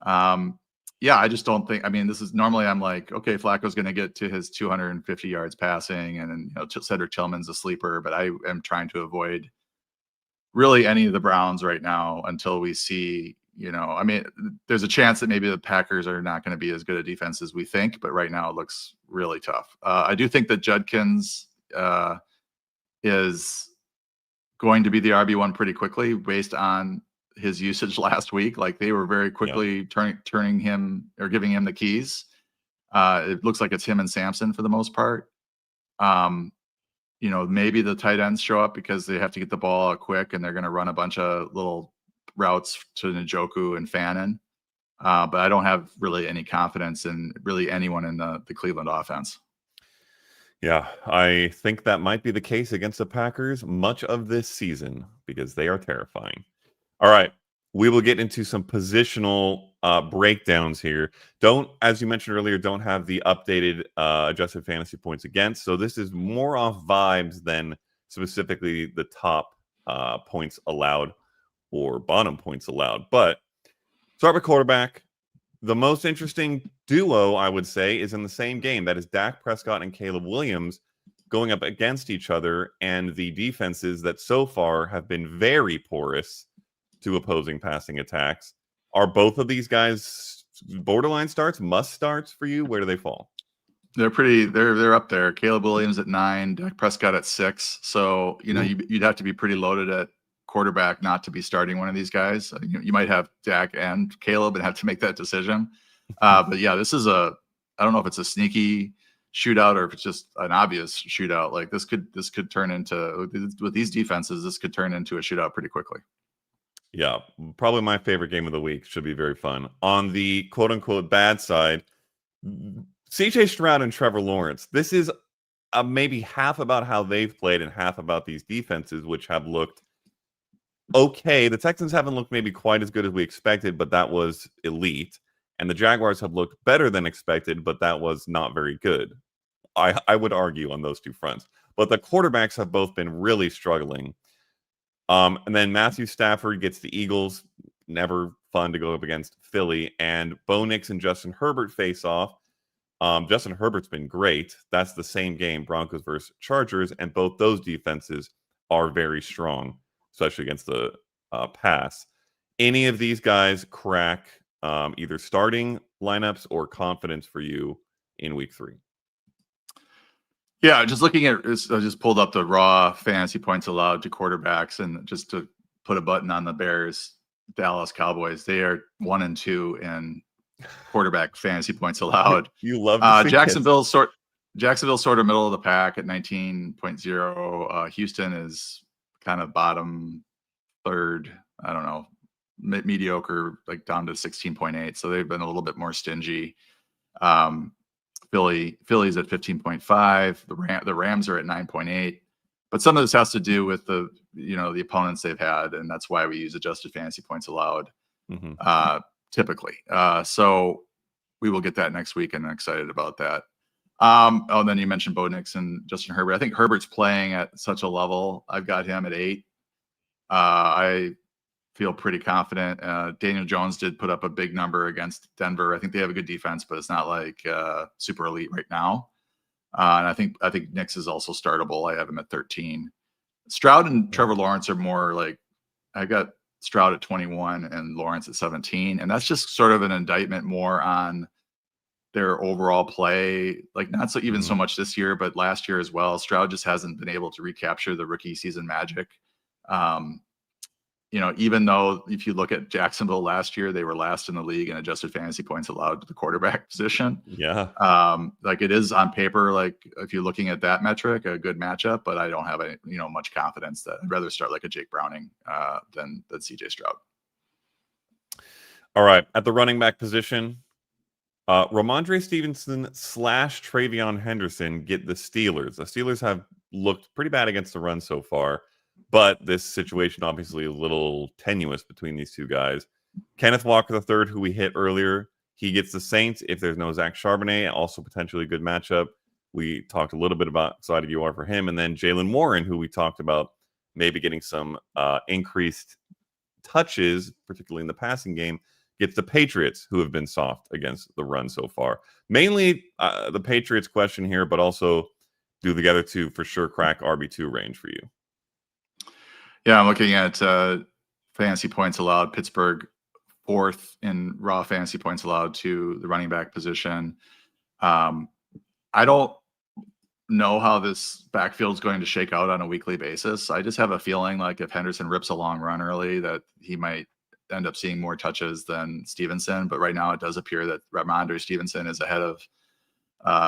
I just don't think, this is normally, I'm like, okay, Flacco's going to get to his 250 yards passing, and Cedric Tillman's a sleeper, but I am trying to avoid really any of the Browns right now until we see, I mean, there's a chance that maybe the Packers are not going to be as good a defense as we think, but right now it looks really tough. I do think that Judkins is going to be the RB1 pretty quickly based on his usage last week. Like they were very quickly turning him or giving him the keys. It looks like it's him and Sampson for the most part. Maybe the tight ends show up because they have to get the ball out quick and they're going to run a bunch of little routes to Njoku and Fannin. But I don't have really any confidence in really anyone in the Cleveland offense. Yeah, I think that might be the case against the Packers much of this season because they are terrifying. All right, we will get into some positional breakdowns here. As you mentioned earlier, don't have the updated adjusted fantasy points against. So this is more off vibes than specifically the top points allowed or bottom points allowed. But start with quarterback. The most interesting duo, I would say, is in the same game. That is Dak Prescott and Caleb Williams going up against each other, and the defenses that so far have been very porous to opposing passing attacks. Are both of these guys borderline starts, must starts for you? Where do they fall? They're up there. Caleb Williams at 9, Dak Prescott at 6. So, you'd have to be pretty loaded at quarterback not to be starting one of these guys. You might have Dak and Caleb and have to make that decision. But yeah, I don't know if it's a sneaky shootout or if it's just an obvious shootout. Like this could turn into, with these defenses, this could turn into a shootout pretty quickly. Yeah, probably my favorite game of the week. Should be very fun. On the quote unquote bad side, CJ Stroud and Trevor Lawrence. This is maybe half about how they've played and half about these defenses, which have looked okay. The Texans haven't looked maybe quite as good as we expected, but that was elite. And the Jaguars have looked better than expected, but that was not very good. I would argue on those two fronts. But the quarterbacks have both been really struggling. And then Matthew Stafford gets the Eagles. Never fun to go up against Philly. And Bo Nix and Justin Herbert face off. Justin Herbert's been great. That's the same game, Broncos versus Chargers. And both those defenses are very strong, especially against the pass. Any of these guys crack either starting lineups or confidence for you in week 3? Yeah, just looking at, I just pulled up the raw fantasy points allowed to quarterbacks, and just to put a button on the Bears, Dallas Cowboys, they are 1 and 2 in quarterback fantasy points allowed. You love Jacksonville sort of middle of the pack at 19.0. Houston is kind of bottom third. I don't know, mediocre, like down to 16.8. So they've been a little bit more stingy. Philly's at 15.5. The Rams are at 9.8. But some of this has to do with the opponents they've had, and that's why we use adjusted fantasy points allowed typically. So we will get that next week, and I'm excited about that. Then you mentioned Bo Nix and Justin Herbert. I think Herbert's playing at such a level. I've got him at 8. I feel pretty confident. Daniel Jones did put up a big number against Denver. I think they have a good defense, but it's not like super elite right now. And I think Nix is also startable. I have him at 13. Stroud and Trevor Lawrence are more like, I got Stroud at 21 and Lawrence at 17. And that's just sort of an indictment more on their overall play. Like not so even so much this year, but last year as well. Stroud just hasn't been able to recapture the rookie season magic. Even though if you look at Jacksonville last year, they were last in the league in adjusted fantasy points allowed to the quarterback position. Yeah. Like it is on paper, like if you're looking at that metric, a good matchup, but I don't have much confidence that I'd rather start like a Jake Browning than CJ Stroud. All right. At the running back position, Ramondre Stevenson / Travion Henderson get the Steelers. The Steelers have looked pretty bad against the run so far, but this situation obviously a little tenuous between these two guys. Kenneth Walker III, who we hit earlier, he gets the Saints if there's no Zach Charbonnet, also potentially a good matchup. We talked a little bit about how excited you are for him. And then Jaylen Warren, who we talked about maybe getting some increased touches, particularly in the passing game, gets the Patriots, who have been soft against the run so far. Mainly the Patriots question here, but also do the other two for sure crack RB2 range for you? Yeah, I'm looking at fantasy points allowed. Pittsburgh 4th in raw fantasy points allowed to the running back position. I don't know how this backfield is going to shake out on a weekly basis. I just have a feeling like if Henderson rips a long run early, that he might end up seeing more touches than Stevenson. But right now, it does appear that Ramondre Stevenson is ahead of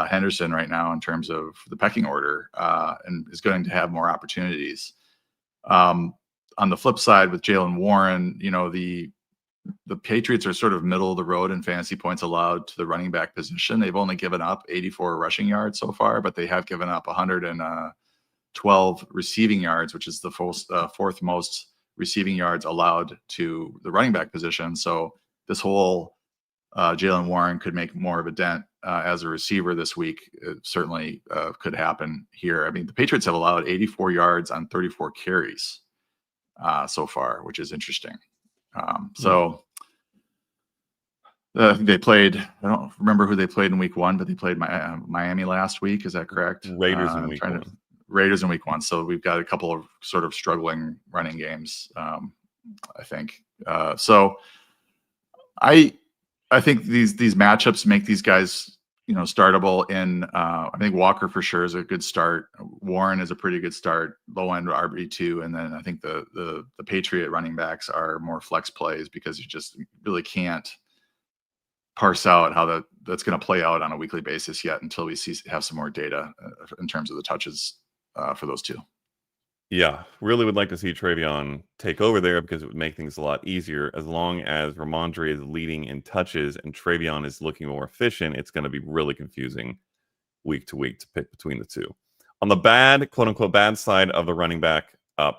Henderson right now in terms of the pecking order, and is going to have more opportunities. On the flip side, with Jalen Warren, the Patriots are sort of middle of the road in fantasy points allowed to the running back position. They've only given up 84 rushing yards so far, but they have given up 112 receiving yards, which is the fourth most receiving yards allowed to the running back position. So this whole Jalen Warren could make more of a dent as a receiver this week. It certainly could happen here. I mean, the Patriots have allowed 84 yards on 34 carries so far, which is interesting. So they played, I don't remember who they played in week 1, but they played Miami last week. Is that correct? Raiders in week 1. Raiders in week 1. So we've got a couple of sort of struggling running games, I think. So I think these matchups make these guys, startable in, I think Walker for sure is a good start. Warren is a pretty good start, low end RB2. And then I think the Patriot running backs are more flex plays because you just really can't parse out how that's going to play out on a weekly basis yet until we have some more data in terms of the touches for those two. Yeah, really would like to see Travion take over there because it would make things a lot easier. As long as Ramondre is leading in touches and Travion is looking more efficient, it's going to be really confusing week to week to pick between the two. On the bad, quote unquote, bad side of the running back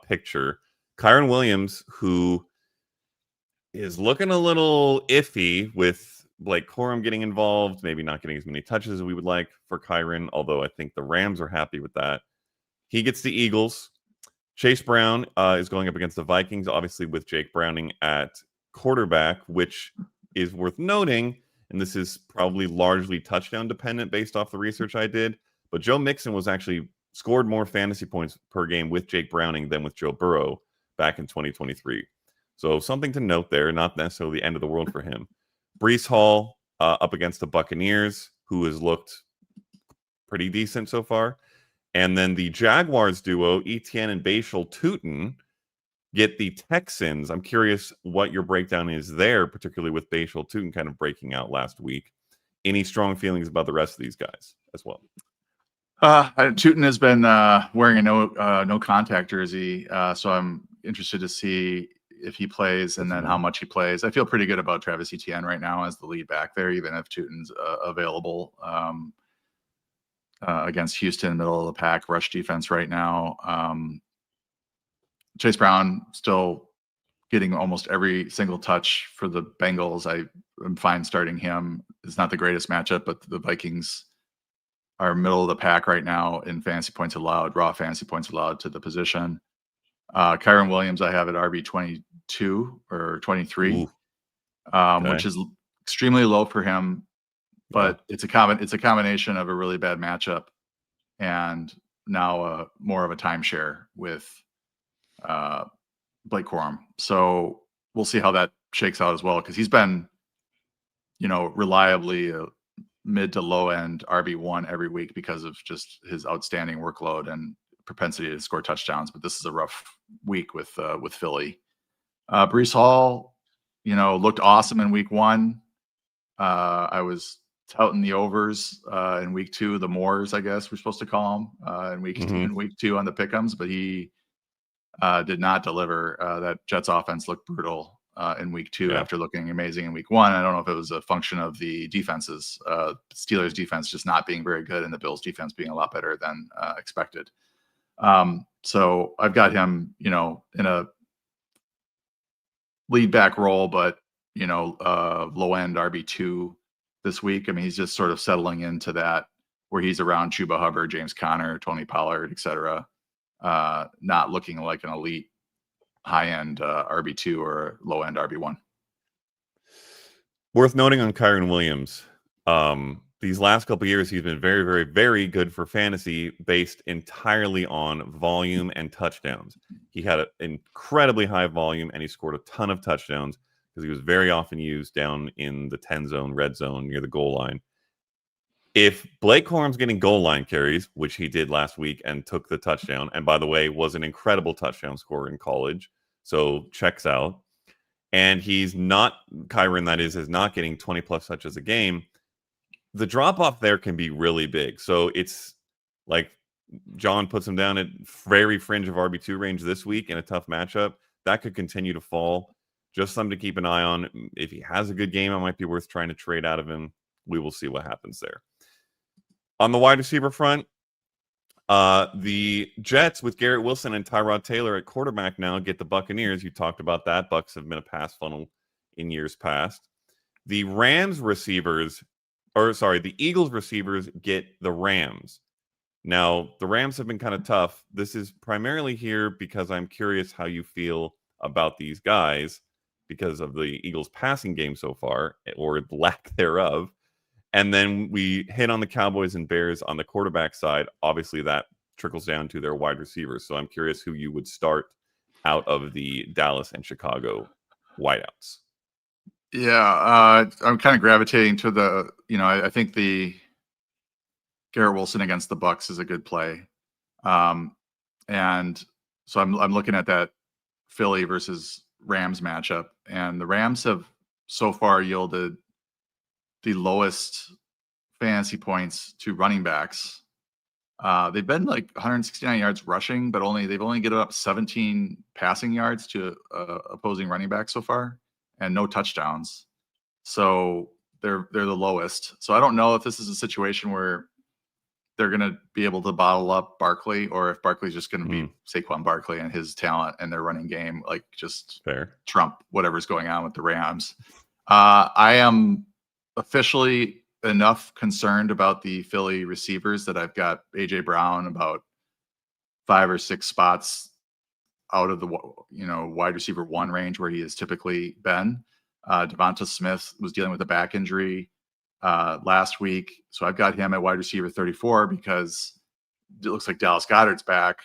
picture, Kyron Williams, who is looking a little iffy with Blake Corum getting involved, maybe not getting as many touches as we would like for Kyron, although I think the Rams are happy with that. He gets the Eagles. Chase Brown is going up against the Vikings, obviously with Jake Browning at quarterback, which is worth noting. And this is probably largely touchdown dependent based off the research I did. But Joe Mixon was actually scored more fantasy points per game with Jake Browning than with Joe Burrow back in 2023. So something to note there, not necessarily the end of the world for him. Breece Hall up against the Buccaneers, who has looked pretty decent so far. And then the Jaguars duo, Etienne and Bashal Tutin, get the Texans. I'm curious what your breakdown is there, particularly with Bashal Tutin kind of breaking out last week. Any strong feelings about the rest of these guys as well? Tutin has been wearing a no contact jersey, so I'm interested to see if he plays and then how much he plays. I feel pretty good about Travis Etienne right now as the lead back there, even if Tutin's available. Against Houston, middle of the pack rush defense right now. Chase Brown still getting almost every single touch for the Bengals. I'm fine starting him. It's not the greatest matchup, but the Vikings are middle of the pack right now in fantasy points allowed, raw fantasy points allowed to the position. Kyron Williams, I have at RB 22 or 23, which is extremely low for him. But it's a combination of a really bad matchup and now more of a timeshare with Blake Corum. So we'll see how that shakes out as well, because he's been, reliably a mid to low end RB1 every week because of just his outstanding workload and propensity to score touchdowns. But this is a rough week with Philly. Breece Hall, looked awesome in week 1. I was touting the overs in week 2, the Moors, I guess we're supposed to call them in week 2 on the pick'ems, but he did not deliver. That Jets offense looked brutal in week 2 after looking amazing in week 1. I don't know if it was a function of the defenses, Steelers defense just not being very good and the Bills defense being a lot better than expected. So I've got him, in a lead back role, but low end RB2 this week. I mean, he's just sort of settling into that where he's around Chuba Hubbard, James Conner, Tony Pollard, etc. Not looking like an elite high end RB2 or low end RB1. Worth noting on Kyron Williams, these last couple of years, he's been very, very, very good for fantasy based entirely on volume and touchdowns. He had an incredibly high volume and he scored a ton of touchdowns because he was very often used down in the 10 zone, red zone near the goal line. If Blake Corum's getting goal line carries, which he did last week and took the touchdown, and by the way, was an incredible touchdown scorer in college, so checks out. And he's not, Kyron, that is not getting 20 plus touches a game. The drop off there can be really big. So it's like John puts him down at very fringe of RB2 range this week in a tough matchup. That could continue to fall. Just something to keep an eye on. If he has a good game, it might be worth trying to trade out of him. We will see what happens there. On the wide receiver front, the Jets with Garrett Wilson and Tyrod Taylor at quarterback now get the Buccaneers. You talked about that. Bucs have been a pass funnel in years past. The Rams receivers, the Eagles receivers get the Rams. Now, the Rams have been kind of tough. This is primarily here because I'm curious how you feel about these guys because of the Eagles passing game so far, or lack thereof. And then we hit on the Cowboys and Bears on the quarterback side. Obviously, that trickles down to their wide receivers. So I'm curious who you would start out of the Dallas and Chicago wideouts. Yeah, I'm kind of gravitating to the, I think the Garrett Wilson against the Bucs is a good play. And so I'm looking at that Philly versus Rams matchup, and the Rams have so far yielded the lowest fantasy points to running backs. They've been like 169 yards rushing, but they've only given up 17 passing yards to opposing running backs so far, and no touchdowns. So they're the lowest. So I don't know if this is a situation where they're going to be able to bottle up Barkley, or if Barkley's just going to be Saquon Barkley and his talent and their running game, like just trump whatever's going on with the Rams. I am officially enough concerned about the Philly receivers that I've got AJ Brown about 5 or 6 spots out of the wide receiver 1 range where he has typically been. Devonta Smith was dealing with a back injury last week, so I've got him at wide receiver 34 because it looks like Dallas Goedert's back.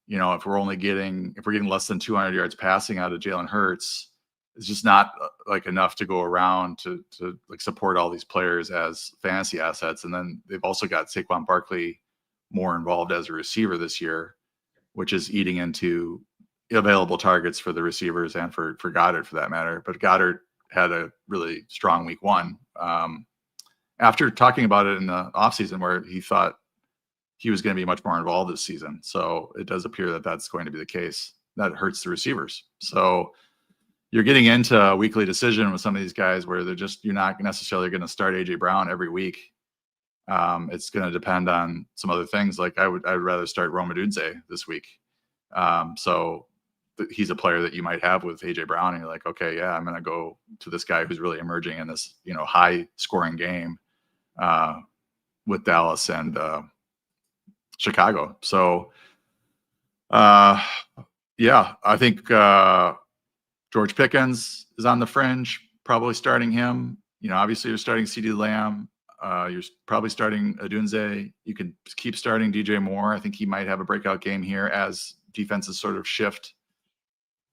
If we're getting less than 200 yards passing out of Jalen Hurts, it's just not like enough to go around to like support all these players as fantasy assets. And then they've also got Saquon Barkley more involved as a receiver this year, which is eating into available targets for the receivers and for Goddard for that matter. But Goddard had a really strong week 1. After talking about it in the offseason where he thought he was going to be much more involved this season. So it does appear that that's going to be the case. That hurts the receivers. So you're getting into a weekly decision with some of these guys where you're not necessarily going to start AJ Brown every week. It's going to depend on some other things. Like I'd rather start Rome Odunze this week. So he's a player that you might have with AJ Brown, and you're like, okay, yeah, I'm going to go to this guy who's really emerging in this, high scoring game with Dallas and Chicago. So, yeah, I think George Pickens is on the fringe, probably starting him. Obviously you're starting CeeDee Lamb. You're probably starting Odunze. You can keep starting DJ Moore. I think he might have a breakout game here as defenses sort of shift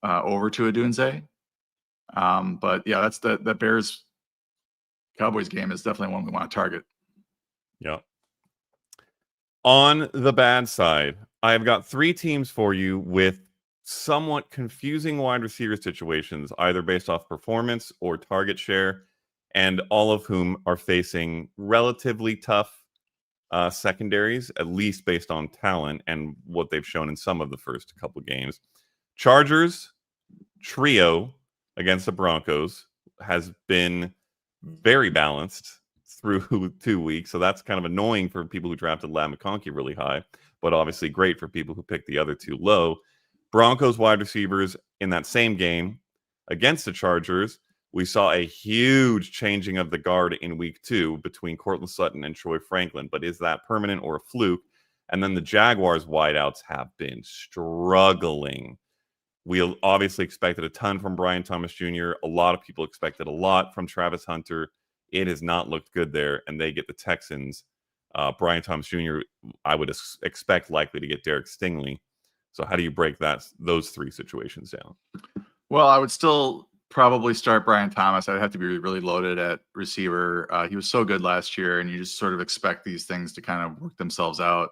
over to Odunze. But yeah, that's the Bears Cowboys game is definitely one we want to target. Yeah. On the bad side, I've got 3 teams for you with somewhat confusing wide receiver situations, either based off performance or target share, and all of whom are facing relatively tough secondaries, at least based on talent and what they've shown in some of the first couple games. Chargers trio against the Broncos has been very balanced through 2 weeks, so that's kind of annoying for people who drafted Lamb McConkey really high, but obviously great for people who picked the other 2 low. Broncos wide receivers in that same game against the Chargers, we saw a huge changing of the guard in week 2 between Courtland Sutton and Troy Franklin. But is that permanent or a fluke? And then the Jaguars wideouts have been struggling. We obviously expected a ton from Brian Thomas Jr. A lot of people expected a lot from Travis Hunter. It has not looked good there, and they get the Texans. Brian Thomas Jr., I would expect likely to get Derek Stingley. So how do you break those three situations down? Well, I would still probably start Brian Thomas. I'd have to be really loaded at receiver. He was so good last year, and you just sort of expect these things to kind of work themselves out.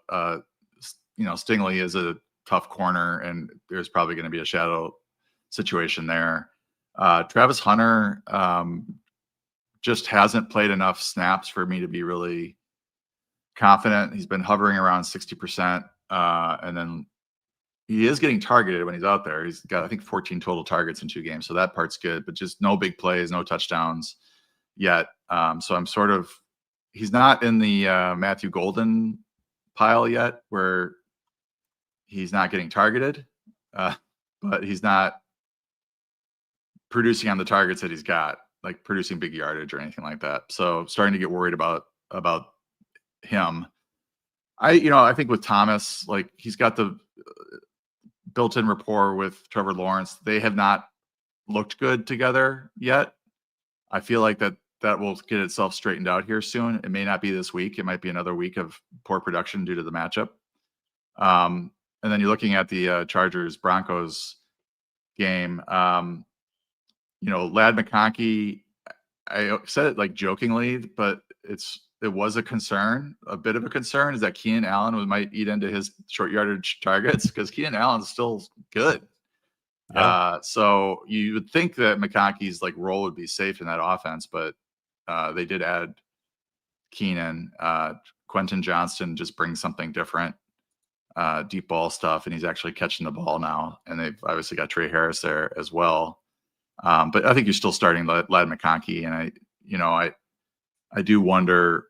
Stingley is a tough corner, and there's probably going to be a shadow situation there. Travis Hunter just hasn't played enough snaps for me to be really confident. He's been hovering around 60%, and then he is getting targeted when he's out there. He's got, I think, 14 total targets in 2 games. So that part's good, but just no big plays, no touchdowns yet. So I'm sort of, he's not in the Matthew Golden pile yet where he's not getting targeted, but he's not producing on the targets that he's got, like producing big yardage or anything like that. So starting to get worried about him. I think with Thomas, like he's got the built-in rapport with Trevor Lawrence. They have not looked good together yet. I feel like that will get itself straightened out here soon. It may not be this week. It might be another week of poor production due to the matchup. And then you're looking at the Chargers-Broncos game. Lad McConkey, I said it like jokingly, but it was a concern, a bit of a concern, is that Keenan Allen might eat into his short yardage targets because Keenan Allen's still good. Yeah. So you would think that McConkey's like role would be safe in that offense, but they did add Keenan. Quentin Johnston just brings something different, deep ball stuff, and he's actually catching the ball now. And they've obviously got Trey Harris there as well. But I think you're still starting Lad McConkey, and I do wonder,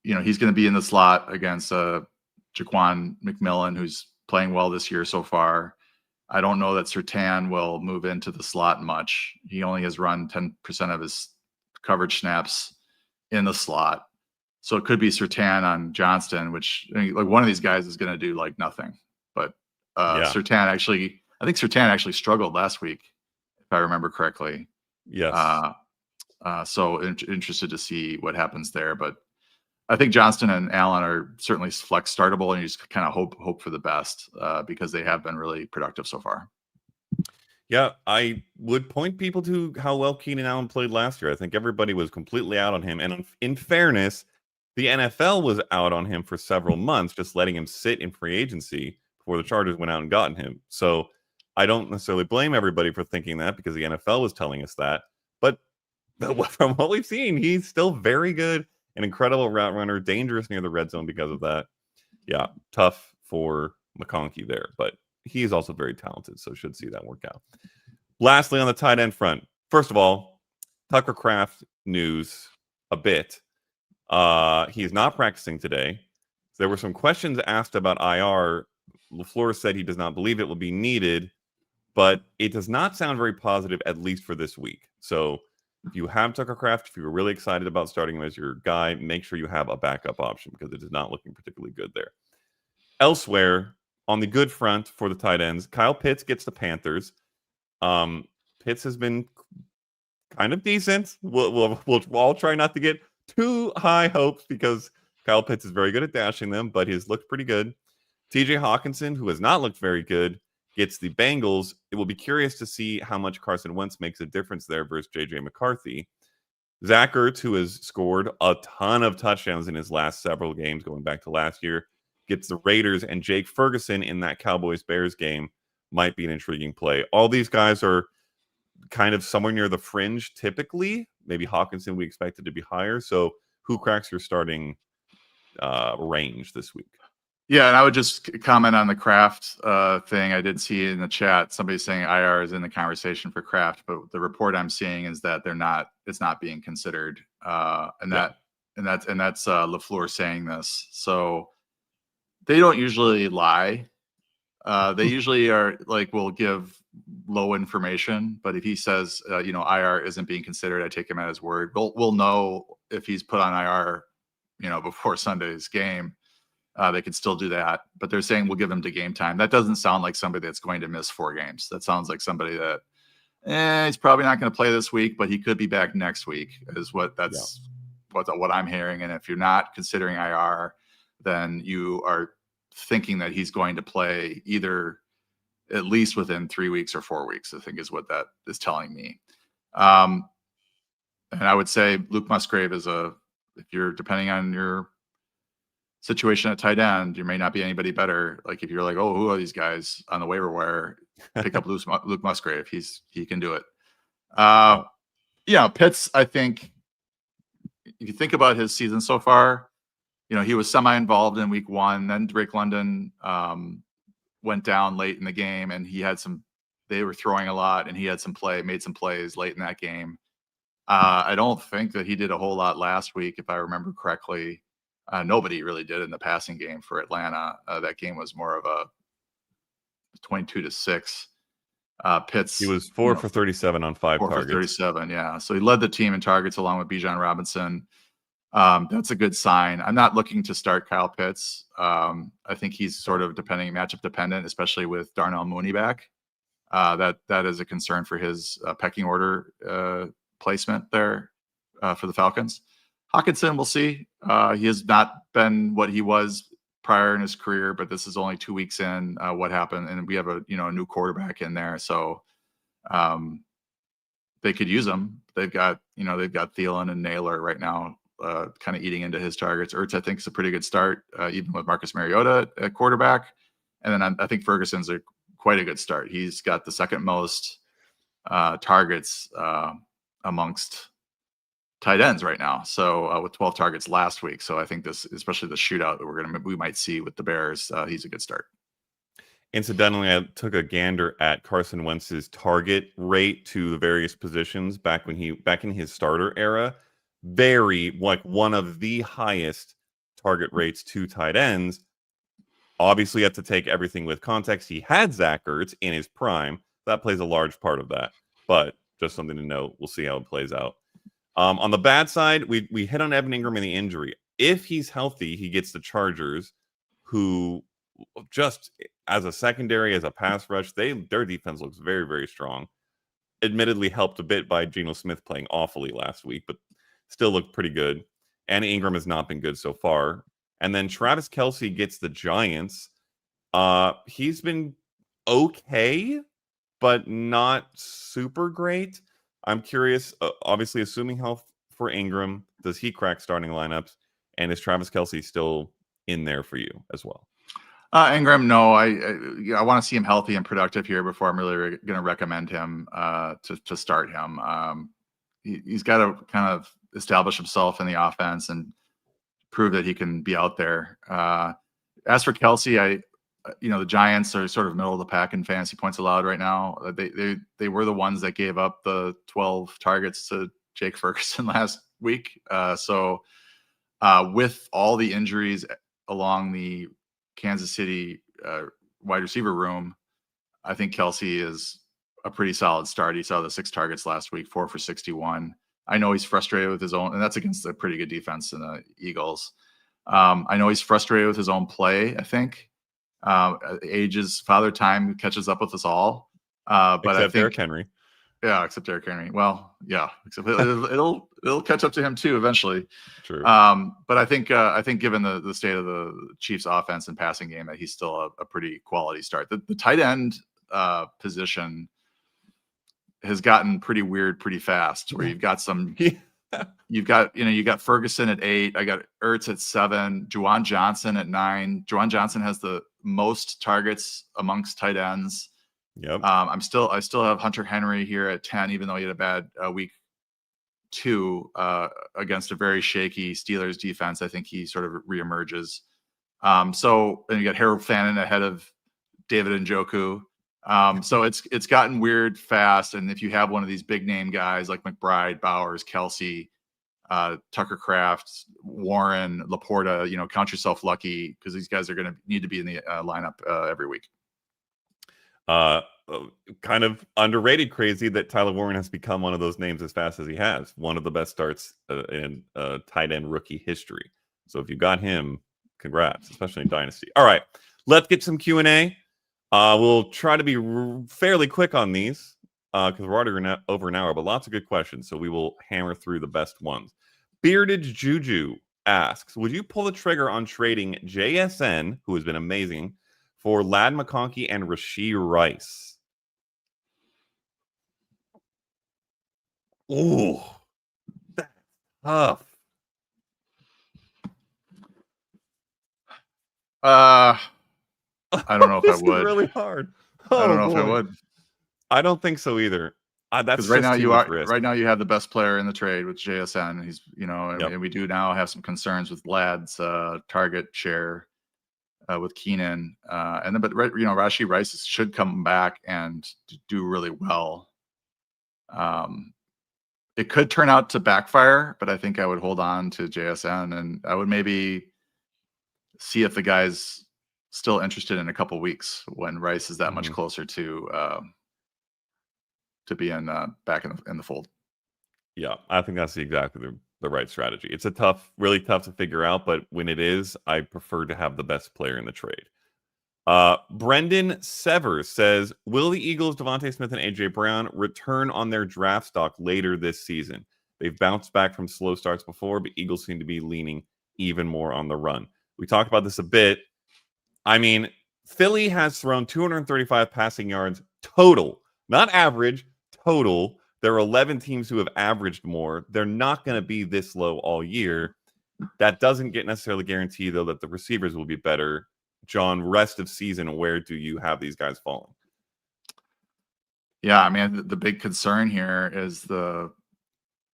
he's going to be in the slot against Jaquan McMillan, who's playing well this year so far. I don't know that Surtain will move into the slot much. He only has run 10% of his coverage snaps in the slot. So it could be Surtain on Johnston, which like one of these guys is going to do like nothing. But Surtain I think Surtain actually struggled last week, if I remember correctly. Yes. So interested to see what happens there. But I think Johnston and Allen are certainly flex startable, and you just kind of hope for the best because they have been really productive so far. Yeah, I would point people to how well Keenan Allen played last year. I think everybody was completely out on him. And in fairness, the NFL was out on him for several months, just letting him sit in free agency before the Chargers went out and gotten him. So I don't necessarily blame everybody for thinking that because the NFL was telling us that. But from what we've seen, he's still very good. An incredible route runner, dangerous near the red zone because of that. Yeah, tough for McConkey there, but he is also very talented, so should see that work out. Lastly, on the tight end front, first of all, Tucker Kraft news a bit. He is not practicing today. There were some questions asked about IR. LaFleur said he does not believe it will be needed, but it does not sound very positive, at least for this week. So if you have Tucker Kraft, if you're really excited about starting him as your guy, make sure you have a backup option because it is not looking particularly good there. Elsewhere, on the good front for the tight ends, Kyle Pitts gets the Panthers. Pitts has been kind of decent. We'll all try not to get too high hopes because Kyle Pitts is very good at dashing them, but he's looked pretty good. TJ Hawkinson, who has not looked very good, gets the Bengals. It will be curious to see how much Carson Wentz makes a difference there versus J.J. McCarthy. Zach Ertz, who has scored a ton of touchdowns in his last several games going back to last year, gets the Raiders, and Jake Ferguson in that Cowboys-Bears game might be an intriguing play. All these guys are kind of somewhere near the fringe typically. Maybe Hawkinson we expected to be higher. So who cracks your starting range this week? Yeah, and I would just comment on the Kraft thing. I did see in the chat somebody saying IR is in the conversation for Kraft, but the report I'm seeing is that it's not being considered. And that's LaFleur saying this. So they don't usually lie. They usually are like, will give low information, but if he says, IR isn't being considered, I take him at his word. We'll know if he's put on IR, before Sunday's game. They could still do that, but they're saying we'll give him to game time. That doesn't sound like somebody that's going to miss 4 games. That sounds like somebody that He's probably not going to play this week, but he could be back next week. Is what I'm hearing. And if you're not considering IR, then you are thinking that he's going to play either at least within 3 weeks or 4 weeks, I think is what that is telling me. And I would say Luke Musgrave is if you're depending on your situation at tight end, you may not be anybody better. Like if you're like, oh, who are these guys on the waiver wire? Pick up Luke Musgrave. He can do it. Pitts, I think if you think about his season so far, he was semi-involved in week 1. Then Drake London went down late in the game, and they were throwing a lot, and he had made some plays late in that game. I don't think that he did a whole lot last week, if I remember correctly. Nobody really did in the passing game for Atlanta. That game was more of a 22-6. Pitts. He was 4 for 37 on 5 targets. 4 for 37, yeah. So he led the team in targets along with Bijan Robinson. That's a good sign. I'm not looking to start Kyle Pitts. I think he's sort of matchup dependent, especially with Darnell Mooney back. That is a concern for his pecking order placement there for the Falcons. Hockenson, we'll see. He has not been what he was prior in his career, but this is only 2 weeks in. What happened? And we have a new quarterback in there, so they could use him. They've got Thielen and Naylor right now, kind of eating into his targets. Ertz, I think, is a pretty good start, even with Marcus Mariota at quarterback. And then I think Ferguson's quite a good start. He's got the second most targets amongst tight ends right now. So with 12 targets last week. So I think this, especially the shootout that we might see with the Bears, he's a good start. Incidentally, I took a gander at Carson Wentz's target rate to the various positions back in his starter era. One of the highest target rates to tight ends. Obviously, you have to take everything with context. He had Zach Ertz in his prime. That plays a large part of that. But just something to note. We'll see how it plays out. On the bad side, we hit on Evan Ingram and the injury. If he's healthy, he gets the Chargers, who just as a secondary, as a pass rush, their defense looks very, very strong. Admittedly helped a bit by Geno Smith playing awfully last week, but still looked pretty good. And Ingram has not been good so far. And then Travis Kelce gets the Giants. He's been okay, but not super great. I'm curious, obviously, assuming health for Ingram, does he crack starting lineups? And is Travis Kelce still in there for you as well? Ingram, no. I want to see him healthy and productive here before I'm really going to recommend him to start him. He's got to kind of establish himself in the offense and prove that he can be out there. As for Kelce, the Giants are sort of middle of the pack in fantasy points allowed right now. They were the ones that gave up the 12 targets to Jake Ferguson last week. So with all the injuries along the Kansas City wide receiver room, I think Kelce is a pretty solid start. He saw the 6 targets last week, 4 for 61. I know he's frustrated with his own, and that's against a pretty good defense in the Eagles. I know he's frustrated with his own play, I think. Father time catches up with us all. But except I think Derrick Henry. Yeah, except Derrick Henry. Well, yeah, except it'll catch up to him too eventually. True. But I think given the state of the Chiefs' offense and passing game, that he's still a pretty quality start. The tight end position has gotten pretty weird pretty fast. Where you've got you got Ferguson at 8. I got Ertz at 7. Juwan Johnson at 9. Juwan Johnson has the most targets amongst tight ends. Yep. I still have Hunter Henry here at 10, even though he had a bad week 2 against a very shaky Steelers defense. I think he sort of reemerges. And you got Harold Fannin ahead of David Njoku. So it's gotten weird fast. And if you have one of these big name guys like McBride, Bowers, Kelce, Tucker Kraft, Warren, Laporta, count yourself lucky, because these guys are going to need to be in the lineup every week. Kind of underrated crazy that Tyler Warren has become one of those names as fast as he has. One of the best starts in tight end rookie history. So if you got him, congrats, especially in Dynasty. All right, let's get some Q&A. We'll try to be fairly quick on these. because we're already over an hour, but lots of good questions. So we will hammer through the best ones. Bearded Juju asks, would you pull the trigger on trading JSN, who has been amazing, for Ladd McConkey and Rashee Rice? Ooh, that's tough. I don't know if I This is would. really hard. I don't Oh know if I boy, would. I don't think so either. That's Because right just now too you much are risk. right now you have the best player in the trade with JSN. He's Yep. and we do now have some concerns with Ladd's target share with Keenan, and then Rashee Rice should come back and do really well. It could turn out to backfire, but I think I would hold on to JSN, and I would maybe see if the guy's still interested in a couple weeks when Rice is that much closer to being back in the fold. Yeah, I think that's exactly the right strategy. It's really tough to figure out, but when it is, I prefer to have the best player in the trade. Brendan Severs says, will the Eagles, Devontae Smith and AJ Brown return on their draft stock later this season? They've bounced back from slow starts before, but Eagles seem to be leaning even more on the run. We talked about this a bit. I mean, Philly has thrown 235 passing yards total, not average, total. There are 11 teams who have averaged more. They're not going to be this low all year. That doesn't necessarily guarantee, though, that the receivers will be better. John, rest of season, where do you have these guys falling? Yeah, I mean, the big concern here is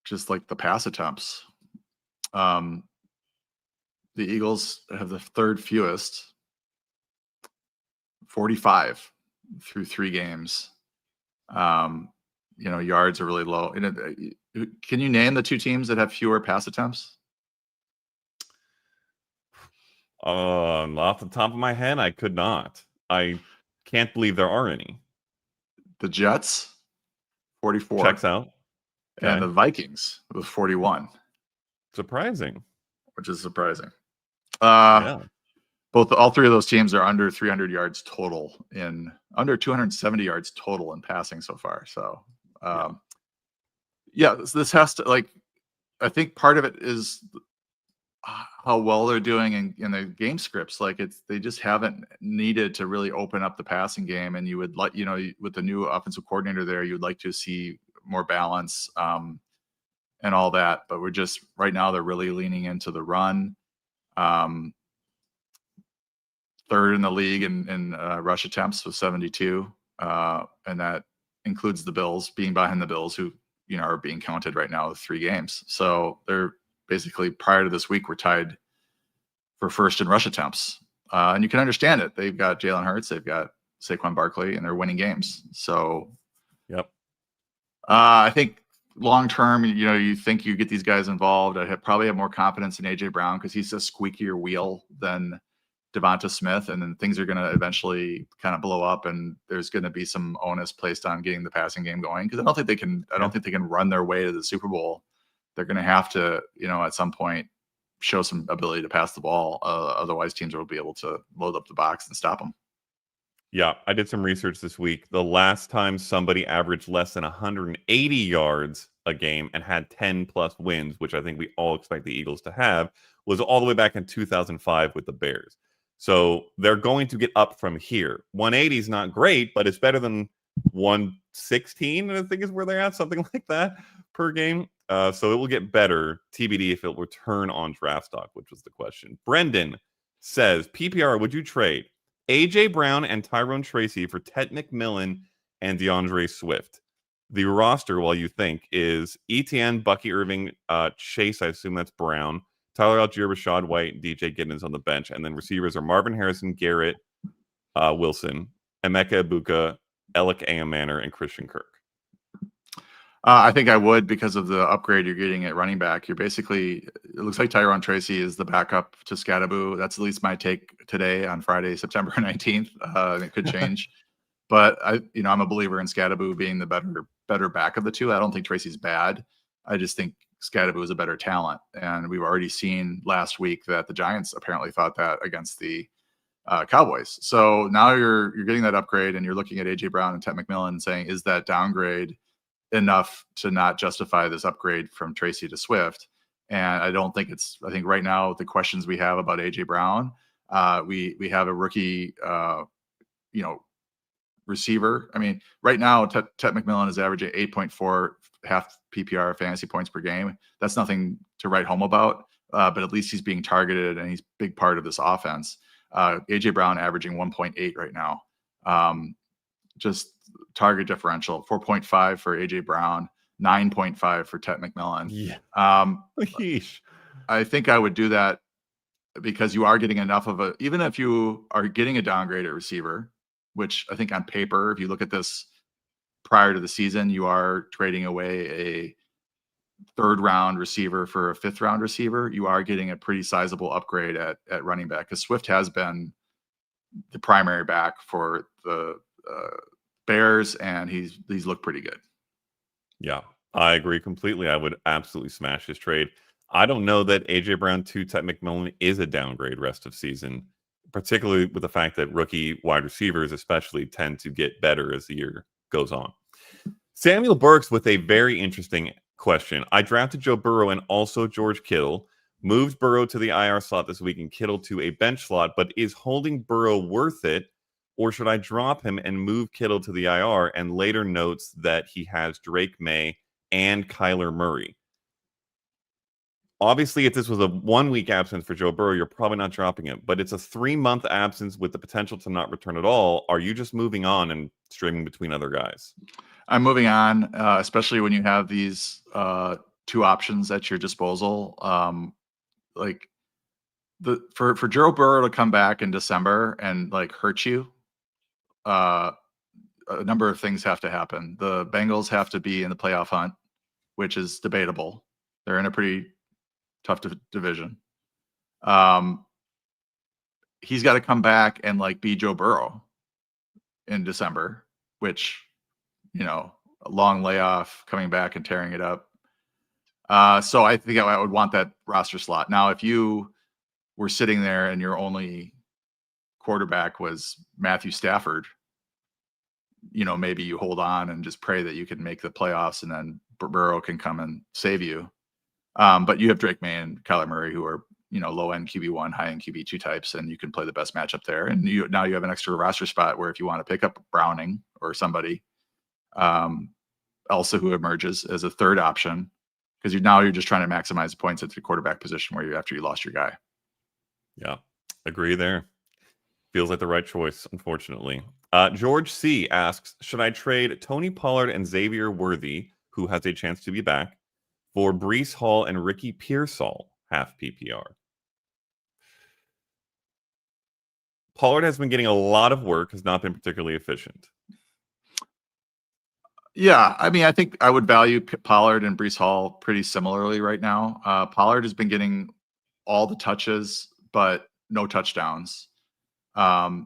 just like the pass attempts. The Eagles have the third fewest, 45 through 3 games. Yards are really low. Can you name the 2 teams that have fewer pass attempts? Off the top of my head, I could not. I can't believe there are any. The Jets, 44. Checks out. Okay. And the Vikings with 41. Surprising. Which is surprising. Yeah. All 3 of those teams are under 300 yards total under 270 yards total in passing so far. So, this has to, I think part of it is how well they're doing in the game scripts. They just haven't needed to really open up the passing game. And you would with the new offensive coordinator there, you'd like to see more balance and all that. But we're just right now, they're really leaning into the run. Third in the league in rush attempts with 72. And that includes the Bills, being behind the Bills, who, are being counted right now with 3 games. So they're basically, prior to this week, we're tied for first in rush attempts. And you can understand it. They've got Jalen Hurts, they've got Saquon Barkley, and they're winning games. So, yep. I think long term, you think you get these guys involved. I probably have more confidence in AJ Brown because he's a squeakier wheel than Devonta Smith, and then things are going to eventually kind of blow up, and there's going to be some onus placed on getting the passing game going, because I don't think they can run their way to the Super Bowl. They're going to have to, at some point, show some ability to pass the ball. Otherwise, teams will be able to load up the box and stop them. Yeah, I did some research this week. The last time somebody averaged less than 180 yards a game and had 10 plus wins, which I think we all expect the Eagles to have, was all the way back in 2005 with the Bears. So they're going to get up from here. 180 is not great, but it's better than 116, I think is where they're at, something like that per game. So it will get better, TBD, if it will return on draft stock, which was the question. Brendan says, PPR, would you trade A.J. Brown and Tyrone Tracy for Ted McMillan and DeAndre Swift? The roster, while you think, is ETN, Bucky Irving, Chase, I assume that's Brown, Tyler Algier, Rashad White, DJ Giddens on the bench. And then receivers are Marvin Harrison, Garrett Wilson, Emeka Ibuka, Alec Manor, and Christian Kirk. I think I would, because of the upgrade you're getting at running back. It looks like Tyrone Tracy is the backup to Scadaboo. That's at least my take today on Friday, September 19th. It could change. But I'm a believer in Scadaboo being the better back of the two. I don't think Tracy's bad. I just think Scadaboo is a better talent. And we've already seen last week that the Giants apparently thought that against the Cowboys. So now you're getting that upgrade, and you're looking at AJ Brown and Ted McMillan and saying, is that downgrade enough to not justify this upgrade from Tracy to Swift? And I don't think it's. I think right now the questions we have about AJ Brown, we have a rookie, receiver. I mean, right now Ted McMillan is averaging 8.4 half PPR fantasy points per game. That's nothing to write home about, but at least he's being targeted and he's a big part of this offense. AJ Brown averaging 1.8 right now. Just target differential 4.5 for AJ Brown, 9.5 for Ted McMillan. Yeah. I think I would do that because you are getting enough of a, even if you are getting a downgrade at receiver, which I think on paper, if you look at this prior to the season, you are trading away a third round receiver for a fifth round receiver. You are getting a pretty sizable upgrade at running back, because Swift has been the primary back for the Bears, and he's looked pretty good. Yeah, I agree completely. I would absolutely smash this trade. I don't know that AJ Brown to Ted McMillan is a downgrade rest of season, particularly with the fact that rookie wide receivers especially tend to get better as the year goes on. Samuel Burks with a very interesting question. I drafted Joe Burrow and also George Kittle, moved Burrow to the IR slot this week and Kittle to a bench slot, but is holding Burrow worth it, or should I drop him and move Kittle to the IR? And later notes that he has Drake May and Kyler Murray. Obviously, if this was a 1 week absence for Joe Burrow, you're probably not dropping him. But it's a 3-month absence with the potential to not return at all. Are you just moving on and streaming between other guys? I'm moving on, especially when you have these two options at your disposal. Like for Joe Burrow to come back in December and like hurt you, a number of things have to happen. The Bengals have to be in the playoff hunt, which is debatable. They're in a pretty tough division. He's got to come back and like be Joe Burrow in December, which, a long layoff, coming back and tearing it up. So I think I would want that roster slot. Now, if you were sitting there and your only quarterback was Matthew Stafford, maybe you hold on and just pray that you can make the playoffs and then Burrow can come and save you. But you have Drake May and Kyler Murray, who are, low end QB1, high end QB2 types, and you can play the best matchup there. And now you have an extra roster spot where if you want to pick up Browning or somebody, also who emerges as a third option, because you're just trying to maximize the points at the quarterback position where after you lost your guy. Yeah, agree there. Feels like the right choice, unfortunately. George C. asks, should I trade Tony Pollard and Xavier Worthy, who has a chance to be back, for Breece Hall and Ricky Pearsall, half PPR? Pollard has been getting a lot of work, has not been particularly efficient. Yeah, I mean, I think I would value Pollard and Breece Hall pretty similarly right now. Pollard has been getting all the touches, but no touchdowns. I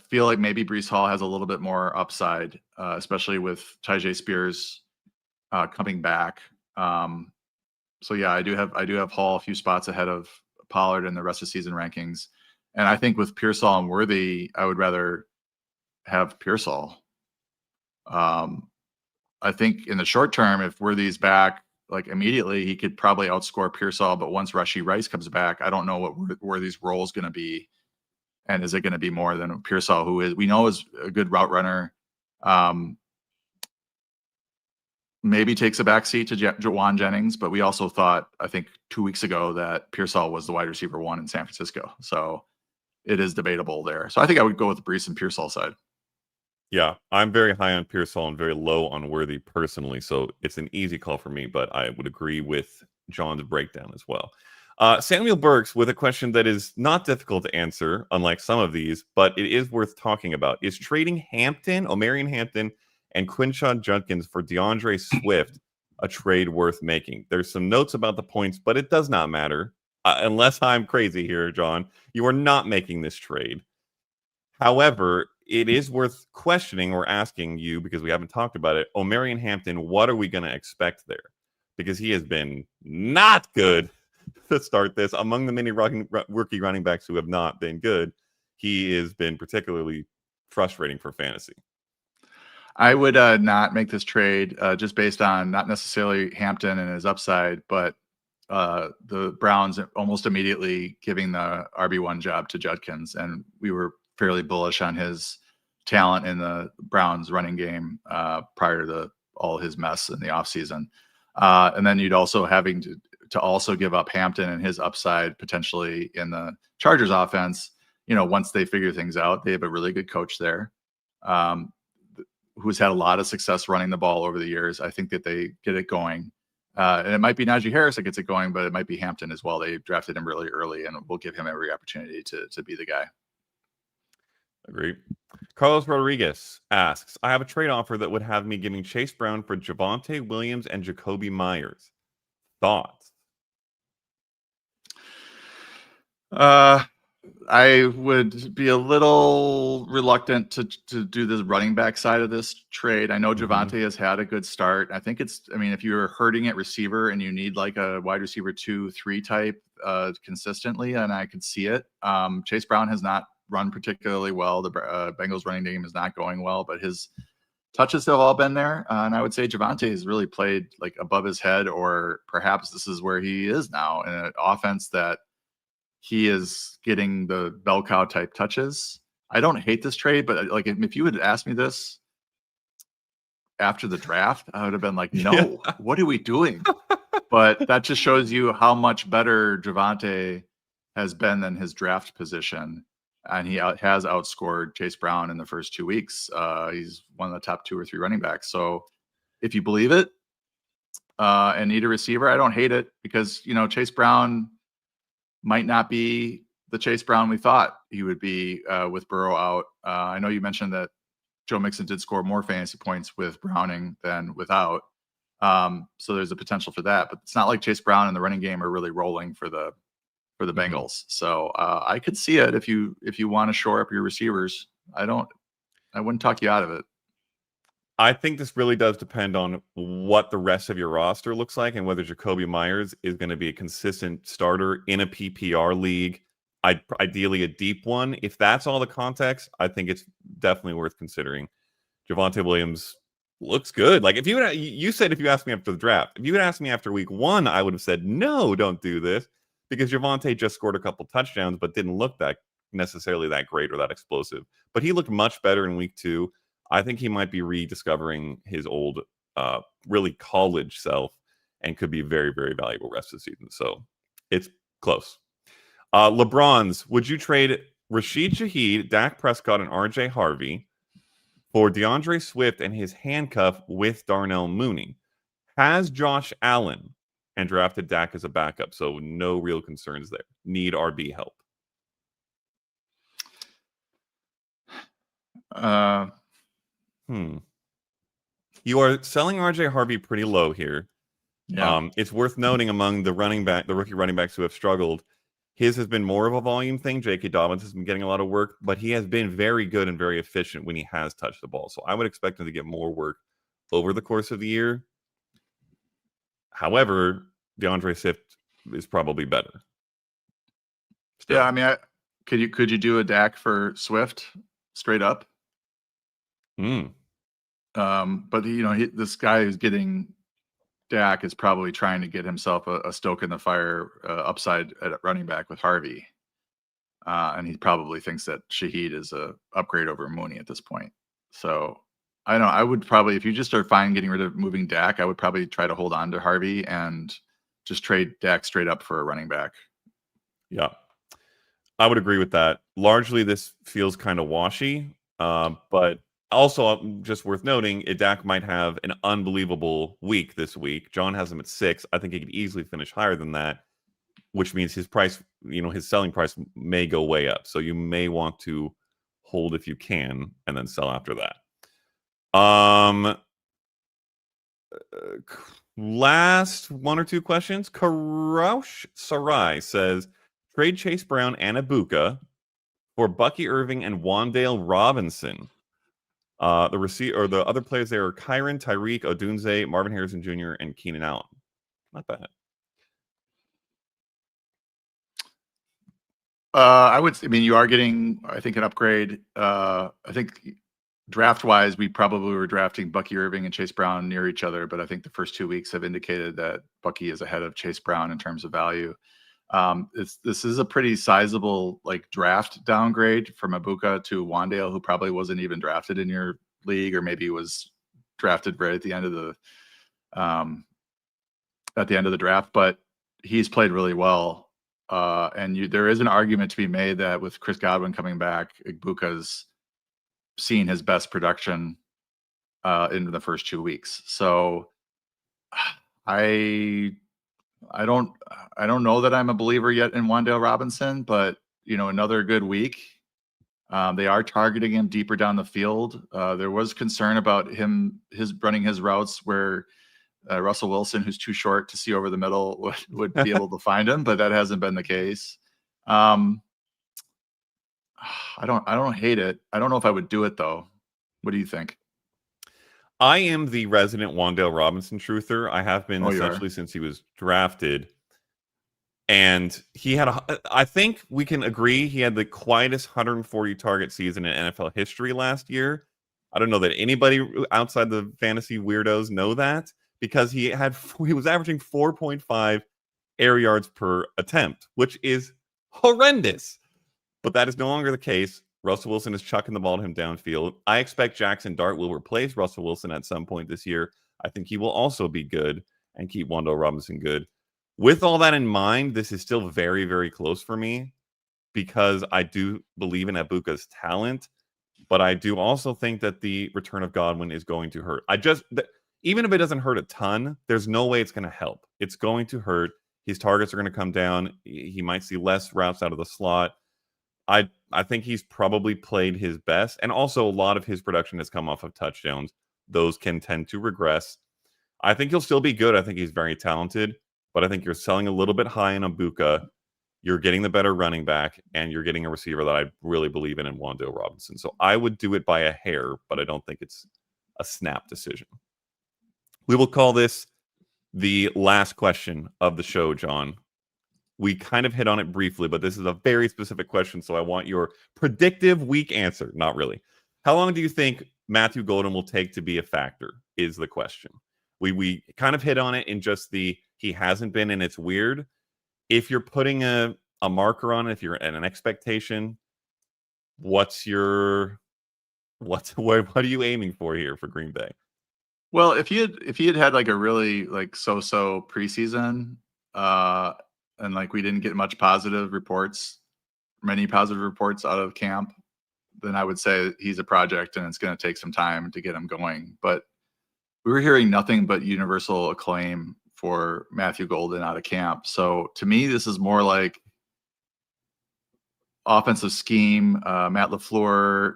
feel like maybe Breece Hall has a little bit more upside, especially with Tyjae Spears coming back. So yeah, I do have Hall a few spots ahead of Pollard in the rest of season rankings. And I think with Pearsall and Worthy, I would rather have Pearsall. I think in the short term, if Worthy's back like immediately, he could probably outscore Pearsall. But once Rashee Rice comes back, I don't know what Worthy's role is going to be. And is it going to be more than Pearsall, who we know is a good route runner? Maybe takes a backseat to Jawan Jennings, but we also thought, I think 2 weeks ago, that Pearsall was the wide receiver 1 in San Francisco. So it is debatable there. So I think I would go with the Breece and Pearsall side. Yeah, I'm very high on Pearsall and very low on Worthy personally, so it's an easy call for me, but I would agree with John's breakdown as well. Samuel Burks with a question that is not difficult to answer, unlike some of these, but it is worth talking about. Is trading Omarion Hampton, and Quinshon Judkins for DeAndre Swift a trade worth making? There's some notes about the points, but it does not matter. Unless I'm crazy here, John, you are not making this trade. However, it is worth questioning or asking you, because we haven't talked about it, Omarion Hampton, what are we going to expect there? Because he has been not good to start this. Among the many rookie running backs who have not been good, he has been particularly frustrating for fantasy. I would not make this trade just based on not necessarily Hampton and his upside, but the Browns almost immediately giving the RB1 job to Judkins. And we were fairly bullish on his talent in the Browns running game prior to all his mess in the offseason. And then you'd also having to also give up Hampton and his upside potentially in the Chargers offense. Once they figure things out, they have a really good coach there. Who's had a lot of success running the ball over the years. I think that they get it going. And it might be Najee Harris that gets it going, but it might be Hampton as well. They drafted him really early, and we'll give him every opportunity to be the guy. Agree. Carlos Rodriguez asks, I have a trade offer that would have me giving Chase Brown for Javonte Williams and Jacoby Myers. Thoughts? I would be a little reluctant to do the running back side of this trade. I know Javonte has had a good start. I think if you're hurting at receiver and you need like a wide receiver 2-3 type consistently, and I could see it. Chase Brown has not run particularly well. The Bengals running game is not going well, but his touches have all been there. And I would say Javonte has really played like above his head, or perhaps this is where he is now in an offense that he is getting the bell cow type touches. I don't hate this trade, but like if you had asked me this after the draft, I would have been like, no, what are we doing? But that just shows you how much better Javonte has been than his draft position. And he has outscored Chase Brown in the first 2 weeks. He's one of the top 2 or 3 running backs. So if you believe it and need a receiver, I don't hate it, because, Chase Brown might not be the Chase Brown we thought he would be with Burrow out. I know you mentioned that Joe Mixon did score more fantasy points with Browning than without. So there's a potential for that, but it's not like Chase Brown and the running game are really rolling for the Bengals. So I could see it if you want to shore up your receivers. I wouldn't talk you out of it. I think this really does depend on what the rest of your roster looks like and whether Jacoby Myers is going to be a consistent starter in a PPR league, ideally a deep one. If that's all the context, I think it's definitely worth considering. Javonte Williams looks good. Like, if you said if you asked me after the draft, if you had asked me after week 1, I would have said, no, don't do this, because Javonte just scored a couple touchdowns but didn't look that necessarily that great or that explosive. But he looked much better in week 2. I think he might be rediscovering his old, really college self, and could be very, very valuable rest of the season. So it's close. LeBron's, would you trade Rashid Shaheed, Dak Prescott, and RJ Harvey for DeAndre Swift and his handcuff with Darnell Mooney? Has Josh Allen and drafted Dak as a backup, so no real concerns there. Need RB help. You are selling RJ Harvey pretty low here. Yeah. It's worth noting among the rookie running backs who have struggled, his has been more of a volume thing. J.K. Dobbins has been getting a lot of work, but he has been very good and very efficient when he has touched the ball. So I would expect him to get more work over the course of the year. However, DeAndre Swift is probably better. Still. Yeah, I mean, could you do a Dak for Swift straight up? But this guy who's getting Dak is probably trying to get himself a stoke in the fire upside at running back with Harvey, and he probably thinks that Shaheed is a upgrade over Mooney at this point. So I don't know. I would probably, if you just are fine getting rid of moving Dak, I would probably try to hold on to Harvey and just trade Dak straight up for a running back. Yeah, I would agree with that. Largely, this feels kind of washy, but also just worth noting, Dak might have an unbelievable week this week. John has him at 6. I think he could easily finish higher than that, which means his price, his selling price may go way up. So you may want to hold if you can and then sell after that. Last 1 or 2 questions. Karoush Sarai says, trade Chase Brown and Ibuka for Bucky Irving and Wan'Dale Robinson. The other players there are Kyron, Tyreek, Odunze, Marvin Harrison Jr., and Keenan Allen. Not bad. I mean, you are getting, I think, an upgrade. I think draft-wise, we probably were drafting Bucky Irving and Chase Brown near each other, but I think the first 2 weeks have indicated that Bucky is ahead of Chase Brown in terms of value. This is a pretty sizable like draft downgrade from Ibuka to Wandale, who probably wasn't even drafted in your league, or maybe was drafted right at the end of the draft, but he's played really well. And there is an argument to be made that with Chris Godwin coming back, Ibuka's seen his best production in the first 2 weeks. So I don't know that I'm a believer yet in Wandale Robinson, but another good week. They are targeting him deeper down the field. There was concern about his running his routes where Russell Wilson, who's too short to see over the middle, would be able to find him, but that hasn't been the case. I don't hate it. I don't know if I would do it though. What do you think? I am the resident Wandale Robinson truther. I have been essentially since he was drafted. And he had I think we can agree he had the quietest 140 target season in NFL history last year. I don't know that anybody outside the fantasy weirdos know that, because he was averaging 4.5 air yards per attempt, which is horrendous. But that is no longer the case. Russell Wilson is chucking the ball to him downfield. I expect Jackson Dart will replace Russell Wilson at some point this year. I think he will also be good and keep Wandale Robinson good. With all that in mind, this is still very, very close for me, because I do believe in Ibuka's talent, but I do also think that the return of Godwin is going to hurt. Even if it doesn't hurt a ton, there's no way it's going to help. It's going to hurt. His targets are going to come down. He might see less routes out of the slot. I think he's probably played his best. And also, a lot of his production has come off of touchdowns. Those can tend to regress. I think he'll still be good. I think he's very talented. But I think you're selling a little bit high in Ibuka. You're getting the better running back, and you're getting a receiver that I really believe in Wandale Robinson. So I would do it by a hair, but I don't think it's a snap decision. We will call this the last question of the show, John. We kind of hit on it briefly, but this is a very specific question, so I want your predictive week answer. Not really. How long do you think Matthew Golden will take to be a factor is the question. We kind of hit on it in just he hasn't been, and it's weird. If you're putting a marker on it, if you're at an expectation, what are you aiming for here for Green Bay? Well, if he had like a really like so-so preseason, and like we didn't get many positive reports out of camp, then I would say he's a project and it's going to take some time to get him going. But we were hearing nothing but universal acclaim for Matthew Golden out of camp. So to me, this is more like offensive scheme. Matt LaFleur,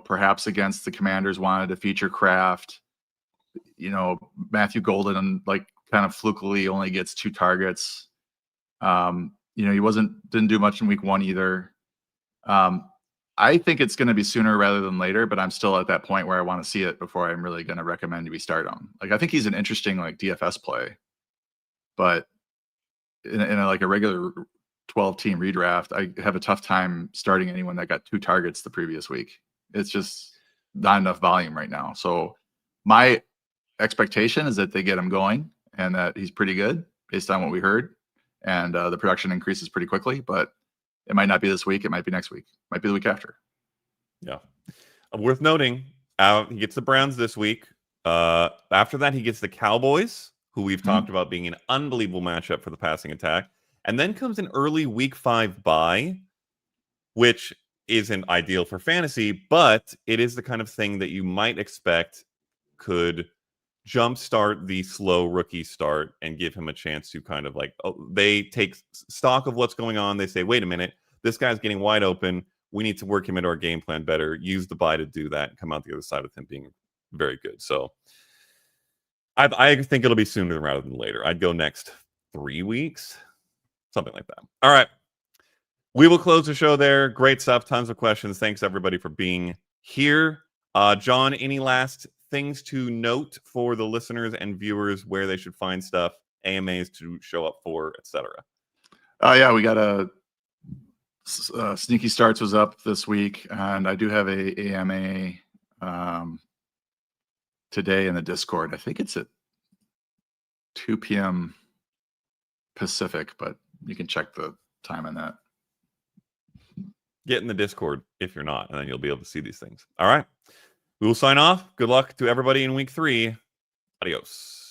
perhaps against the Commanders, wanted to feature Kraft. Matthew Golden like kind of flukily only gets 2 targets. He didn't do much in week 1 either. I think it's going to be sooner rather than later, but I'm still at that point where I want to see it before I'm really going to recommend we start him. Like, I think he's an interesting like DFS play, but in a regular 12-team redraft, I have a tough time starting anyone that got 2 targets the previous week. It's just not enough volume right now. So my expectation is that they get him going and that he's pretty good based on what we heard, and the production increases pretty quickly, but it might not be this week. It might be next week. Might be the week after. Yeah. Worth noting, he gets the Browns this week. After that, he gets the Cowboys, who we've talked about being an unbelievable matchup for the passing attack. And then comes an early week 5 bye, which isn't ideal for fantasy, but it is the kind of thing that you might expect could jumpstart the slow rookie start and give him a chance to kind of they take stock of what's going on. They say, wait a minute, this guy's getting wide open. We need to work him into our game plan better. Use the bye to do that and come out the other side with him being very good. So I think it'll be sooner rather than later. I'd go next 3 weeks, something like that. All right. We will close the show there. Great stuff. Tons of questions. Thanks, everybody, for being here. John, any last things to note for the listeners and viewers where they should find stuff, AMAs to show up for, etc.? Yeah, we got a Sneaky Starts was up this week, and I do have a AMA today in the Discord. I think it's at 2 p.m. Pacific, but you can check the time on that. Get in the Discord if you're not, and then you'll be able to see these things. All right. We will sign off. Good luck to everybody in week 3. Adios.